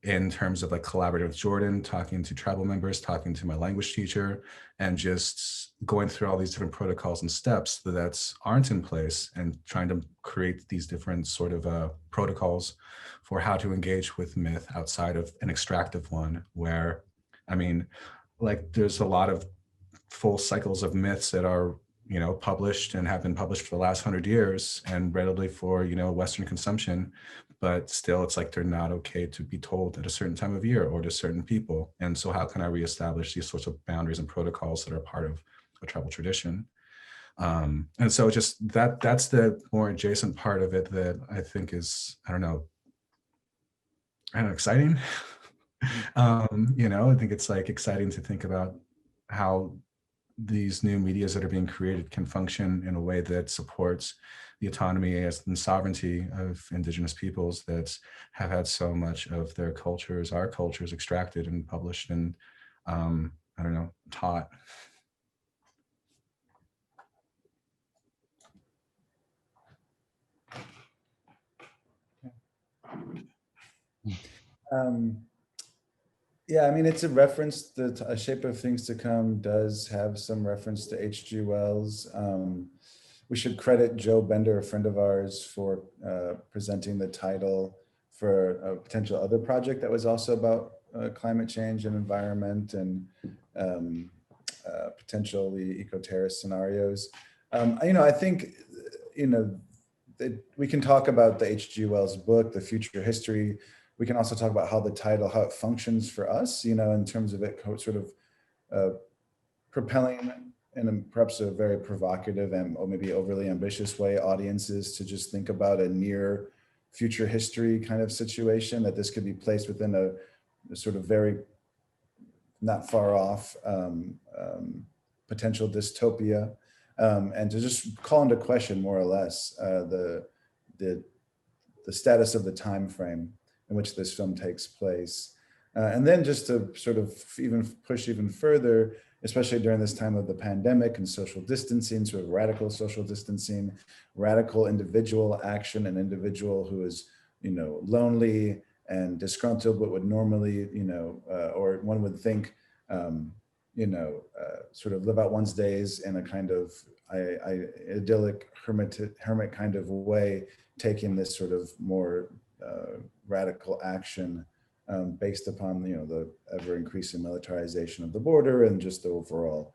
B: in terms of like collaborating with Jordan, talking to tribal members, talking to my language teacher, and just going through all these different protocols and steps that aren't in place, and trying to create these different sort of protocols for how to engage with myth outside of an extractive one, where, I mean, like there's a lot of full cycles of myths that are, you know, published and have been published for the last 100 years and readily for, you know, Western consumption, but still it's like they're not okay to be told at a certain time of year or to certain people. And so how can I reestablish these sorts of boundaries and protocols that are part of a tribal tradition? And so just that's the more adjacent part of it that I think is, I don't know, exciting. You know, I think it's like exciting to think about how these new medias that are being created can function in a way that supports the autonomy and sovereignty of indigenous peoples that have had so much of their cultures, our cultures, extracted and published and I don't know, taught.
E: Yeah, I mean, it's a reference that A Shape of Things to Come does have some reference to H.G. Wells. We should credit Joe Bender, a friend of ours, for presenting the title for a potential other project that was also about climate change and environment and potentially eco-terrorist scenarios. You know, I think, you know, we can talk about the H.G. Wells book, The Future History. We can also talk about how the title, how it functions for us, you know, in terms of it sort of propelling in perhaps a very provocative and or maybe overly ambitious way audiences to just think about a near future history kind of situation, that this could be placed within a sort of very not far off potential dystopia, and to just call into question more or less the status of the time frame in which this film takes place. And then just to sort of even push even further, especially during this time of the pandemic and social distancing, sort of radical social distancing, radical individual action, an individual who is, you know, lonely and disgruntled, but would normally, you know, or one would think, you know, sort of live out one's days in a kind of idyllic hermit kind of way, taking this sort of more radical action based upon, you know, the ever increasing militarization of the border and just the overall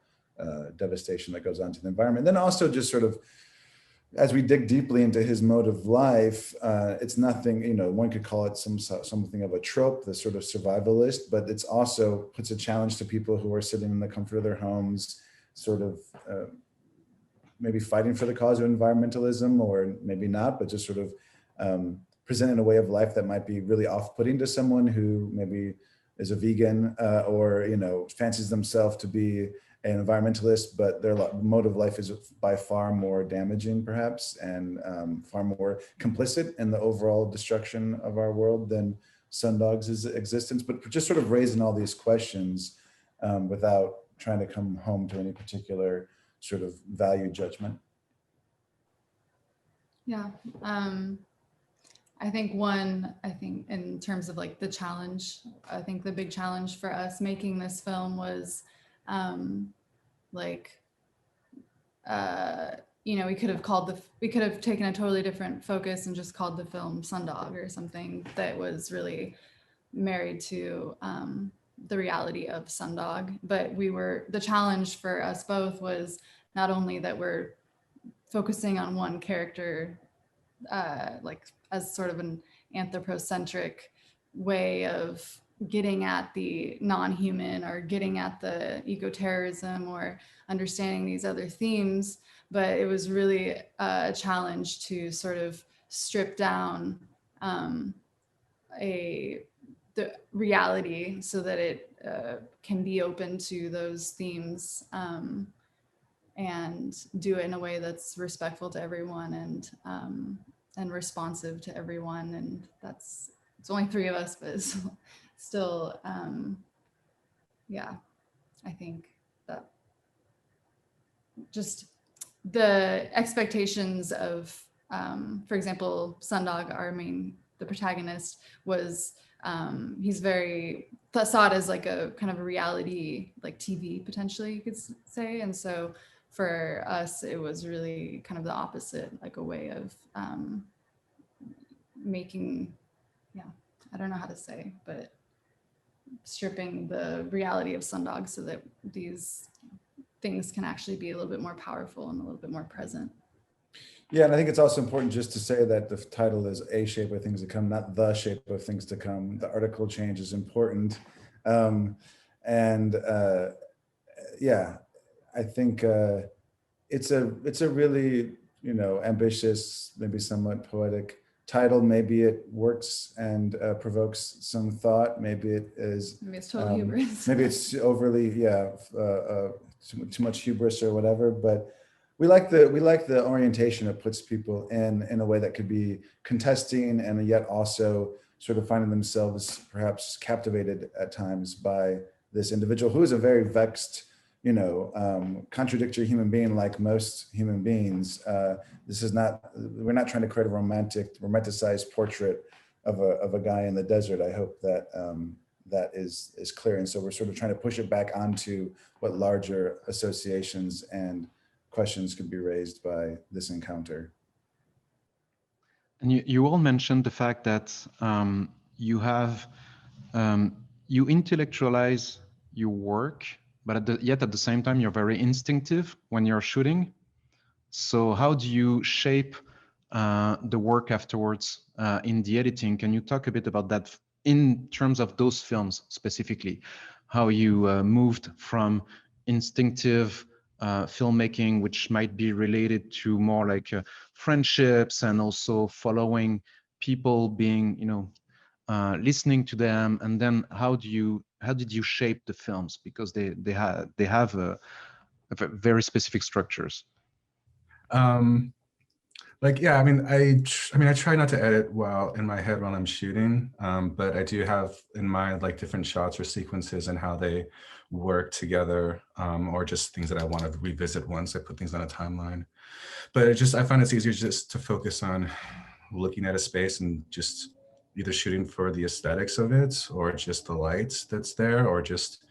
E: devastation that goes on to the environment. Then also just sort of, as we dig deeply into his mode of life, it's nothing, you know, one could call it something of a trope, the sort of survivalist, but it's also puts a challenge to people who are sitting in the comfort of their homes, sort of maybe fighting for the cause of environmentalism, or maybe not, but just sort of presenting a way of life that might be really off-putting to someone who maybe is a vegan or, you know, fancies themselves to be an environmentalist, but their mode of life is by far more damaging perhaps, and far more complicit in the overall destruction of our world than Sundog's existence. But just sort of raising all these questions without trying to come home to any particular sort of value judgment.
F: Yeah. I think in terms of like the challenge, I think the big challenge for us making this film was you know, we could have taken a totally different focus and just called the film Sundog or something that was really married to the reality of Sundog. But the challenge for us both was not only that we're focusing on one character, like as sort of an anthropocentric way of getting at the non-human or getting at the eco-terrorism or understanding these other themes, but it was really a challenge to sort of strip down the reality so that it can be open to those themes, and do it in a way that's respectful to everyone and responsive to everyone. And it's only three of us, but it's still, yeah, I think that just the expectations of, for example, Sundog, the protagonist, was, he's very thought as like a kind of a reality, like TV potentially, you could say. And so for us, it was really kind of the opposite, like a way of making, yeah, I don't know how to say, but stripping the reality of Sundog so that these things can actually be a little bit more powerful and a little bit more present.
E: Yeah, and I think it's also important just to say that the title is A Shape of Things to Come, not The Shape of Things to Come. The article change is important. Yeah, I think it's a really, you know, ambitious, maybe somewhat poetic title. Maybe it works and provokes some thought. Maybe it is.
F: Maybe it's total hubris.
E: Maybe it's overly, too much hubris or whatever. But we like the orientation it puts people in a way that could be contesting and yet also sort of finding themselves perhaps captivated at times by this individual who is a very vexed, you know, contradictory human being, like most human beings. This is not, we're not trying to create a romanticized portrait of a guy in the desert. I hope that that is clear. And so we're sort of trying to push it back onto what larger associations and questions could be raised by this encounter.
A: And you all mentioned the fact that you have, you intellectualize your work, but yet at the same time, you're very instinctive when you're shooting. So how do you shape the work afterwards in the editing? Can you talk a bit about that in terms of those films specifically? How you moved from instinctive filmmaking, which might be related to more like friendships and also following people, being, you know, listening to them, and then how did you shape the films, because they have a very specific structures?
B: Like, yeah, I mean, I try not to edit while in my head while I'm shooting, but I do have in mind like different shots or sequences and how they work together, or just things that I want to revisit once I put things on a timeline. But I find it's easier just to focus on looking at a space and just either shooting for the aesthetics of it, or just the lights that's there, or just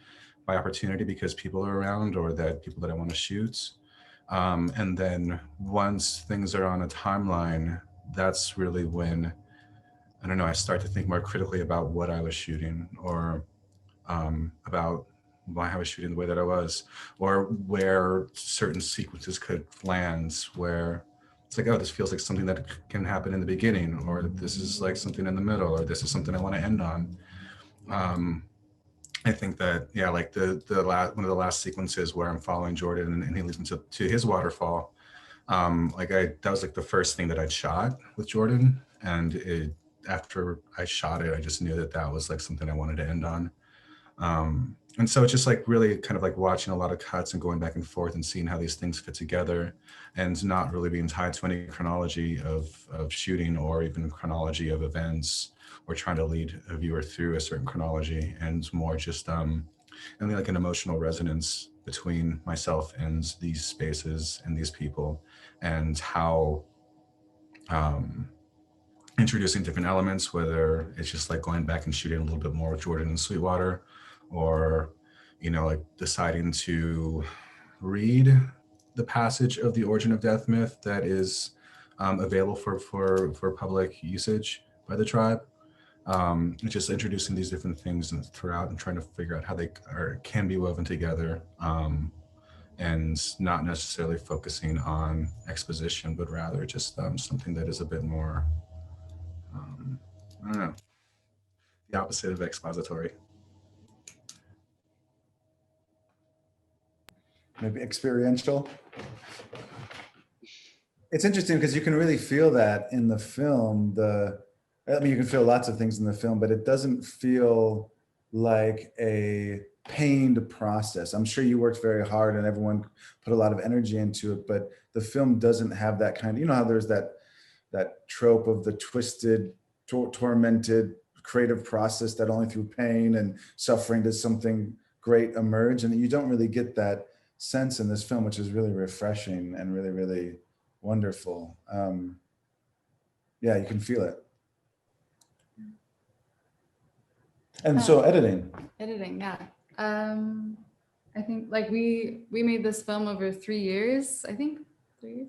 B: by opportunity because people are around, or that people that I want to shoot. And then once things are on a timeline, that's really when, I don't know, I start to think more critically about what I was shooting, or about why I was shooting the way that I was, or where certain sequences could land, where it's like, oh, this feels like something that can happen in the beginning, or this is like something in the middle, or this is something I want to end on. I think that, yeah, like one of the last sequences where I'm following Jordan and he leads me to his waterfall. That was like the first thing that I'd shot with Jordan. And after I shot it, I just knew that that was like something I wanted to end on. And so it's just like really kind of like watching a lot of cuts and going back and forth and seeing how these things fit together, and not really being tied to any chronology of shooting or even chronology of events, or trying to lead a viewer through a certain chronology, and more just and like an emotional resonance between myself and these spaces and these people, and how introducing different elements, whether it's just like going back and shooting a little bit more with Jordan and Sweetwater, or, you know, like deciding to read the passage of the Origin of Death myth that is available for public usage by the tribe. Just introducing these different things throughout and trying to figure out how they can be woven together, and not necessarily focusing on exposition, but rather just something that is a bit more, I don't know, the opposite of expository.
E: Maybe experiential. It's interesting because you can really feel that in the film. I mean, you can feel lots of things in the film, but it doesn't feel like a pained process. I'm sure you worked very hard and everyone put a lot of energy into it, but the film doesn't have that kind of, you know how there's that trope of the twisted, tormented creative process that only through pain and suffering does something great emerge, and you don't really get that sense in this film, which is really refreshing and really, really wonderful. Yeah, you can feel it. And so editing,
F: yeah. I think like we made this film over 3 years, I think 3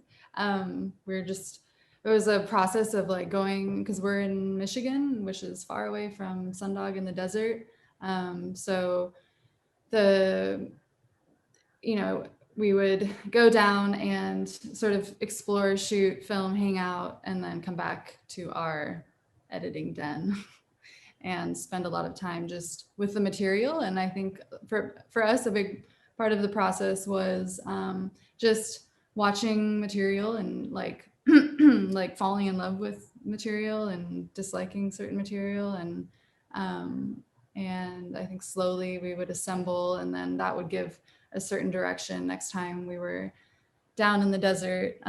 F: years. It was a process of like going, because we're in Michigan, which is far away from Sundog in the desert. So we would go down and sort of explore, shoot, film, hang out, and then come back to our editing den and spend a lot of time just with the material. And I think for us, a big part of the process was just watching material and like like falling in love with material and disliking certain material, and I think slowly we would assemble, and then that would give a certain direction next time we were down in the desert,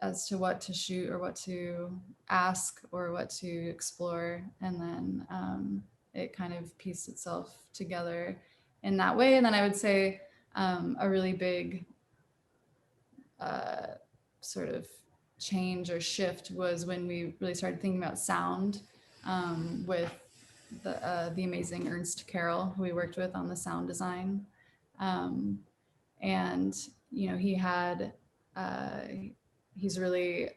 F: as to what to shoot or what to ask or what to explore. And then it kind of pieced itself together in that way. And then I would say a really big sort of change or shift was when we really started thinking about sound, with the amazing Ernst Carroll, who we worked with on the sound design. And, you know, he's really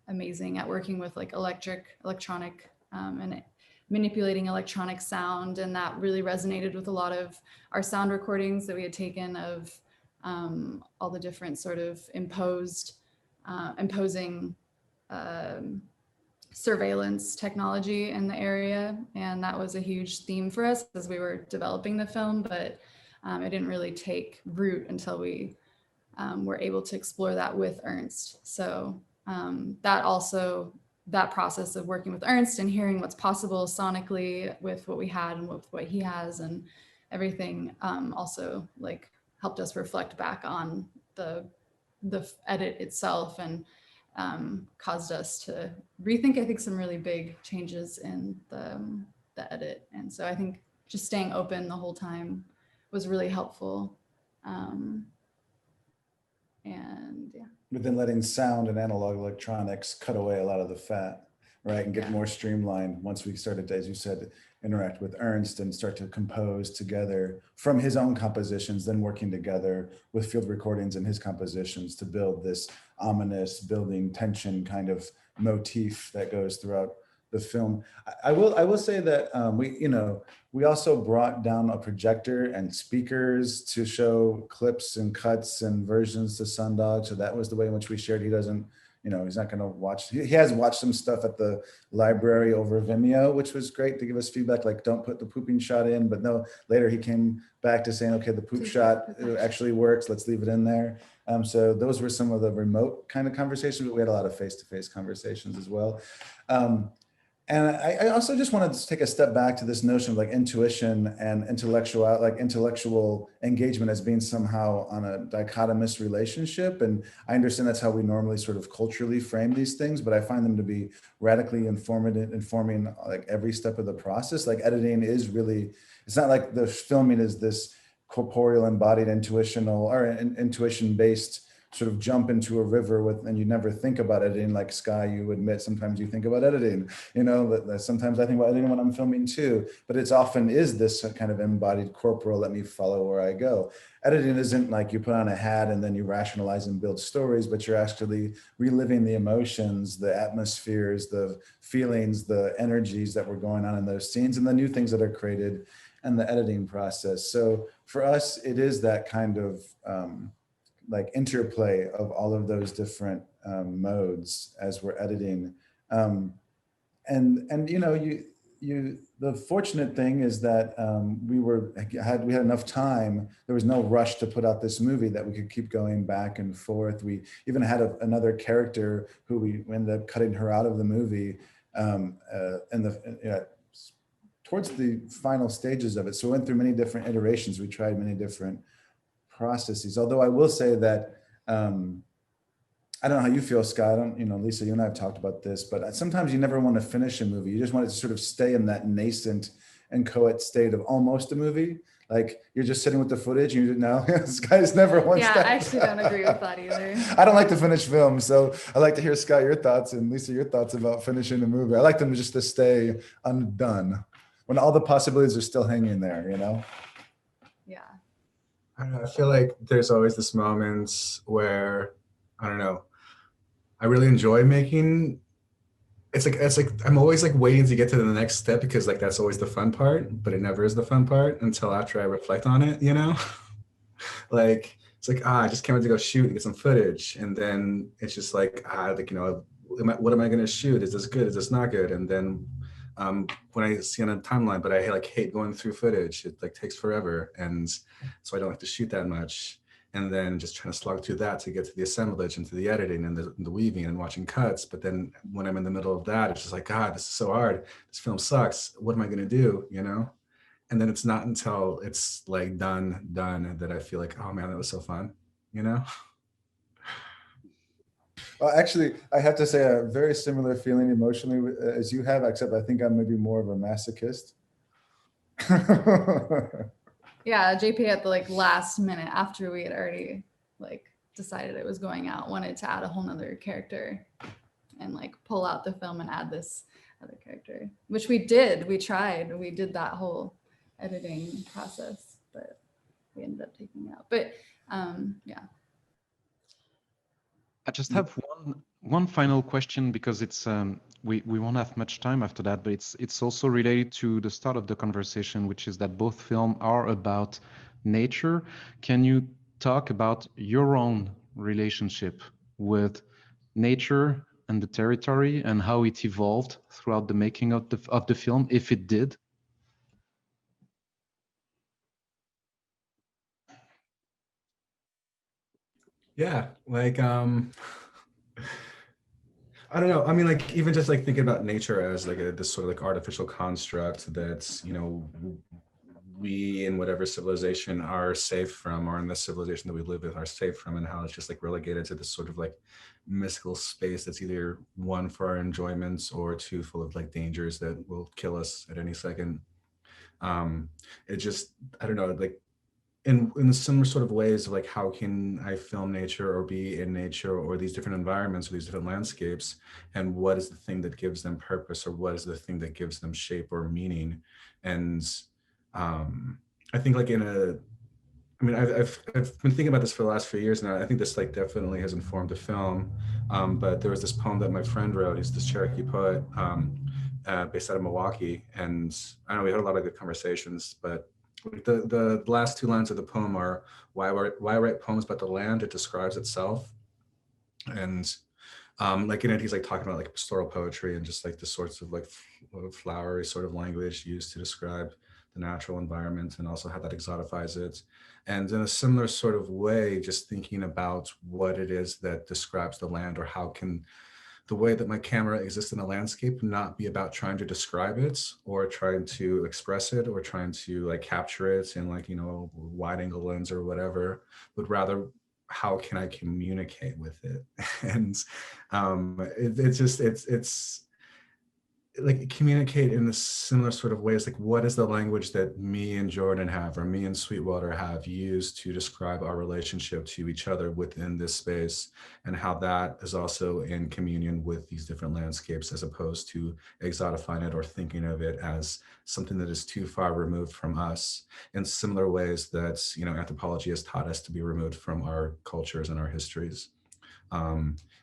F: amazing at working with like electronic, and manipulating electronic sound. And that really resonated with a lot of our sound recordings that we had taken of all the different sort of imposing surveillance technology in the area. And that was a huge theme for us as we were developing the film, but it didn't really take root until we were able to explore that with Ernst. So that process of working with Ernst and hearing what's possible sonically with what we had and with what he has and everything, also like helped us reflect back on the edit itself, and caused us to rethink, I think, some really big changes in the edit. And so I think just staying open the whole time was really helpful. And yeah.
E: But then letting sound and analog electronics cut away a lot of the fat, right? And get more streamlined once we started, as you said, interact with Ernst and start to compose together from his own compositions, then working together with field recordings and his compositions to build this ominous building tension kind of motif that goes throughout the film. I will say that we also brought down a projector and speakers to show clips and cuts and versions to Sundog. So that was the way in which we shared. He doesn't, he's not going to watch. He has watched some stuff at the library over Vimeo, which was great to give us feedback, like don't put the pooping shot in. But no, later he came back to saying, okay, the poop shot actually works. Let's leave it in there. So those were some of the remote kind of conversations, but we had a lot of face-to-face conversations as well. And I also just wanted to take a step back to this notion of like intuition and intellectual engagement as being somehow on a dichotomous relationship. And I understand that's how we normally sort of culturally frame these things, but I find them to be radically informing like every step of the process. Like editing is really, it's not like the filming is this corporeal embodied intuition-based sort of jump into a river and you never think about editing. Like Sky, you admit sometimes you think about editing, sometimes I think about editing when I'm filming too, but it's often is this kind of embodied corporal, let me follow where I go. Editing isn't like you put on a hat and then you rationalize and build stories, but you're actually reliving the emotions, the atmospheres, the feelings, the energies that were going on in those scenes and the new things that are created and the editing process. So for us, it is that kind of like interplay of all of those different modes as we're editing. The fortunate thing is that we had enough time. There was no rush to put out this movie that we could keep going back and forth. We even had another character who we ended up cutting her out of the movie towards the final stages of it. So we went through many different iterations. We tried many different processes. Although I will say that, I don't know how you feel, Scott. Lisa, you and I have talked about this, but sometimes you never want to finish a movie. You just want it to sort of stay in that nascent and inchoate state of almost a movie. Like you're just sitting with the footage and you know, Sky's never once.
F: Yeah, I actually don't agree with that either.
E: I don't like to finish films. So I like to hear, Scott, your thoughts, and Lisa, your thoughts about finishing a movie. I like them just to stay undone when all the possibilities are still hanging there,
F: Yeah.
B: I don't know, I feel like there's always this moments where, I don't know, I really enjoy making, it's like I'm always like waiting to get to the next step because like that's always the fun part, but it never is the fun part until after I reflect on it, Like, it's like, I just can't wait to go shoot and get some footage. And then it's just like, what am I going to shoot? Is this good? Is this not good? And then when I see on a timeline, but I hate going through footage. It like takes forever. And so I don't like to shoot that much. and then just trying to slog through that to get to the assemblage and to the editing and the weaving and watching cuts. But then when I'm in the middle of that, it's just like, God, this is so hard. This film sucks. What am I going to do? You know? And then it's not until it's like done that I feel like, oh man, that was so fun, you know?
E: Well, actually, I have to say a very similar feeling emotionally as you have, except I think I'm maybe more of a masochist.
F: Yeah, JP at the like last minute after we had already like decided it was going out, wanted to add a whole nother character and like pull out the film and add this other character, which we did. We tried. We did that whole editing process, but we ended up taking it out. But yeah.
A: I just have one final question, because it's we won't have much time after that, but it's also related to the start of the conversation, which is that both films are about nature. Can you talk about your own relationship with nature and the territory and how it evolved throughout the making of the film, if it did?
B: Yeah, like I don't know. I mean, like even just like thinking about nature as like this sort of like artificial construct that's, you know, we in whatever civilization are safe from, or in the civilization that we live with are safe from, and how it's just like relegated to this sort of like mystical space that's either one for our enjoyments or two full of like dangers that will kill us at any second. It just, I don't know, like in similar sort of ways of like how can I film nature or be in nature or these different environments or these different landscapes, and what is the thing that gives them purpose, or what is the thing that gives them shape or meaning. And I think like I mean, I've been thinking about this for the last few years now. I think this like definitely has informed the film. But there was this poem that my friend wrote. He's this Cherokee poet based out of Milwaukee, and I know we had a lot of good conversations, but the last two lines of the poem are, why write poems about the land? It describes itself. And like in it, he's like talking about like pastoral poetry and just like the sorts of like flowery sort of language used to describe the natural environment, and also how that exotifies it. And in a similar sort of way, just thinking about what it is that describes the land, or how can the way that my camera exists in a landscape not be about trying to describe it or trying to express it or trying to like capture it in like, you know, wide angle lens or whatever, but rather how can I communicate with it? And it's like communicate in a similar sort of ways. Like, what is the language that me and Jordan have, or me and Sweetwater have used to describe our relationship to each other within this space, and how that is also in communion with these different landscapes, as opposed to exotifying it or thinking of it as something that is too far removed from us, in similar ways that, you know, anthropology has taught us to be removed from our cultures and our histories.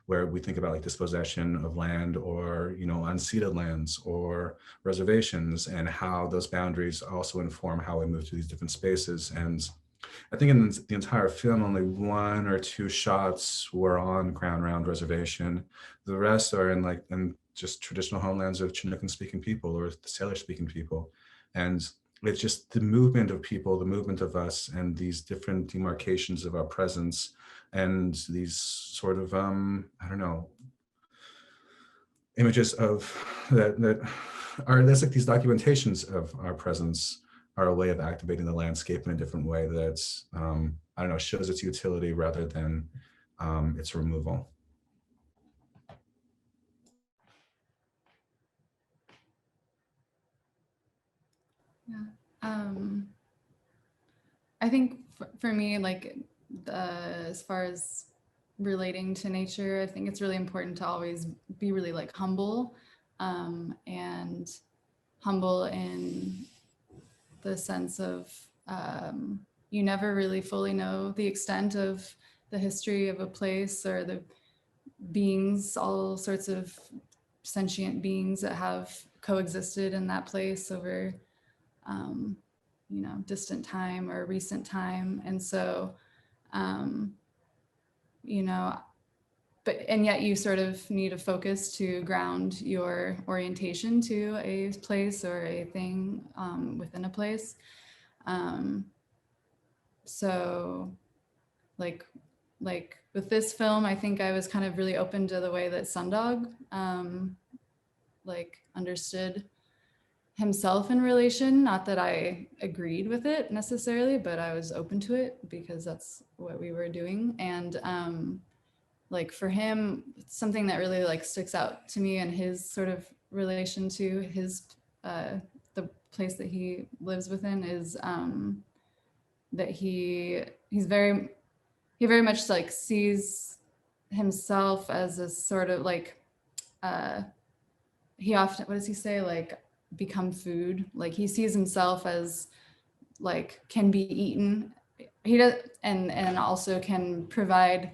B: Where we think about like dispossession of land, or, you know, unceded lands or reservations, and how those boundaries also inform how we move to these different spaces. And I think in the entire film, only one or two shots were on Crown Round Reservation. The rest are in just traditional homelands of Chinookan speaking people or the Salish speaking people. And it's just the movement of people, the movement of us, and these different demarcations of our presence, and these sort of, I don't know, images of that are, that's like these documentations of our presence, are a way of activating the landscape in a different way that's, I don't know, shows its utility rather than its removal.
F: Yeah. I think for me, like as far as relating to nature, I think it's really important to always be really like humble, and humble in the sense of you never really fully know the extent of the history of a place, or the beings, all sorts of sentient beings that have coexisted in that place over you know, distant time or recent time. And so you know, and yet you sort of need a focus to ground your orientation to a place or a thing within a place. So like with this film, I think I was kind of really open to the way that Sundog like understood himself in relation. Not that I agreed with it necessarily, but I was open to it because that's what we were doing. And like for him, something that really like sticks out to me and his sort of relation to his the place that he lives within is that he very much like sees himself as a sort of like he often, what does he say, like become food. Like he sees himself as like can be eaten. He does, and also can provide,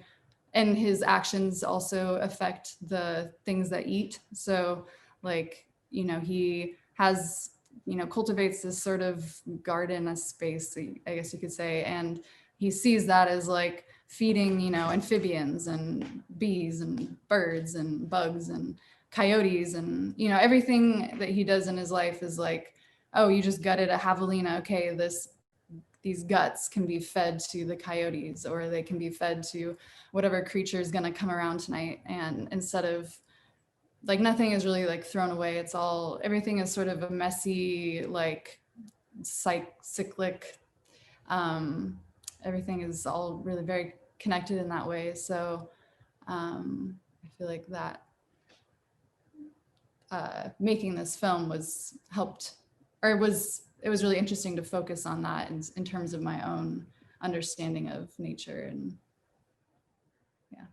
F: and his actions also affect the things that eat. So like, you know, he has, you know, cultivates this sort of garden, a space, I guess you could say, and he sees that as like feeding, you know, amphibians and bees and birds and bugs and coyotes, and, you know, everything that he does in his life is like, oh, you just gutted a javelina, okay, these guts can be fed to the coyotes, or they can be fed to whatever creature is going to come around tonight. And instead of like, nothing is really like thrown away. It's all, everything is sort of a messy, like cyclic, everything is all really very connected in that way. So I feel like that making this film was helped, or it was really interesting to focus on that in terms of my own understanding of nature. And yeah.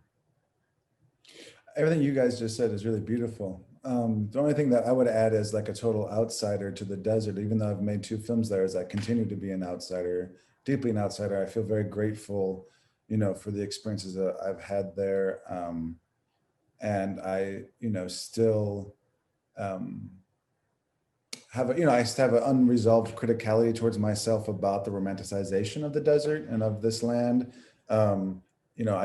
E: Everything you guys just said is really beautiful. The only thing that I would add as like a total outsider to the desert, even though I've made 2 films there, is I continue to be an outsider, deeply an outsider. I feel very grateful, you know, for the experiences that I've had there. And I, you know, still I still have an unresolved criticality towards myself about the romanticization of the desert and of this land. You know,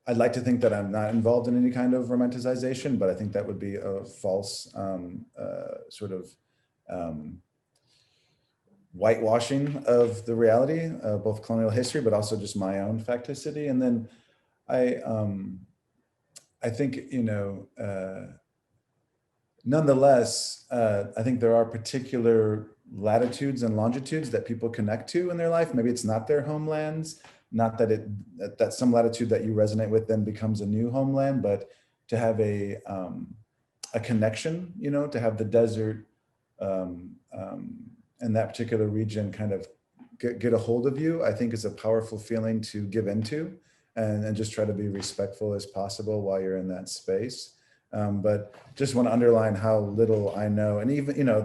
E: I'd like to think that I'm not involved in any kind of romanticization, but I think that would be a false sort of whitewashing of the reality of both colonial history, but also just my own facticity. And then I think, you know, nonetheless, I think there are particular latitudes and longitudes that people connect to in their life. Maybe it's not their homelands, not that that some latitude that you resonate with then becomes a new homeland, but to have a connection, you know, to have the desert and that particular region kind of get a hold of you, I think is a powerful feeling to give into, and just try to be respectful as possible while you're in that space. But just want to underline how little I know. And even, you know,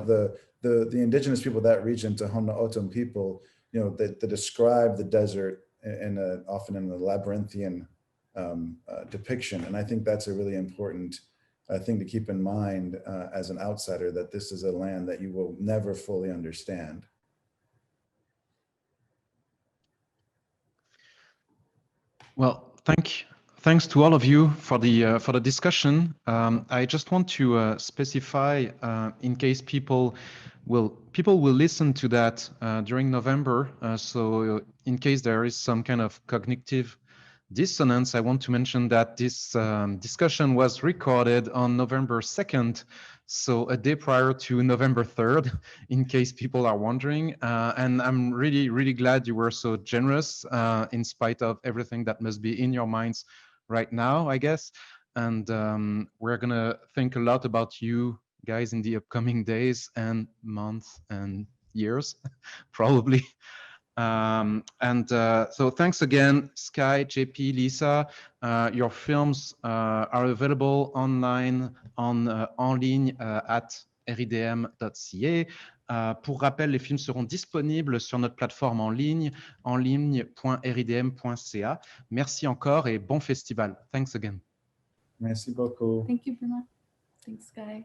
E: the indigenous people of that region, Tohono O'odham people, you know, they describe the desert often in a labyrinthian depiction. And I think that's a really important thing to keep in mind as an outsider, that this is a land that you will never fully understand.
A: Well, thanks to all of you for the discussion. I just want to specify, in case people will listen to that during November. So in case there is some kind of cognitive dissonance, I want to mention that this discussion was recorded on November 2nd, so a day prior to November 3rd, in case people are wondering. And I'm really, really glad you were so generous in spite of everything that must be in your minds right now, I guess. And we're gonna think a lot about you guys in the upcoming days and months and years, probably. So thanks again, Sky, JP, Lisa. Your films are available online en ligne at ridm.ca. Pour rappel, les films seront disponibles sur notre plateforme en ligne.ridm.ca. Merci encore et bon festival. Thanks again.
E: Merci beaucoup.
F: Thank you, Bruno. Thanks, Sky.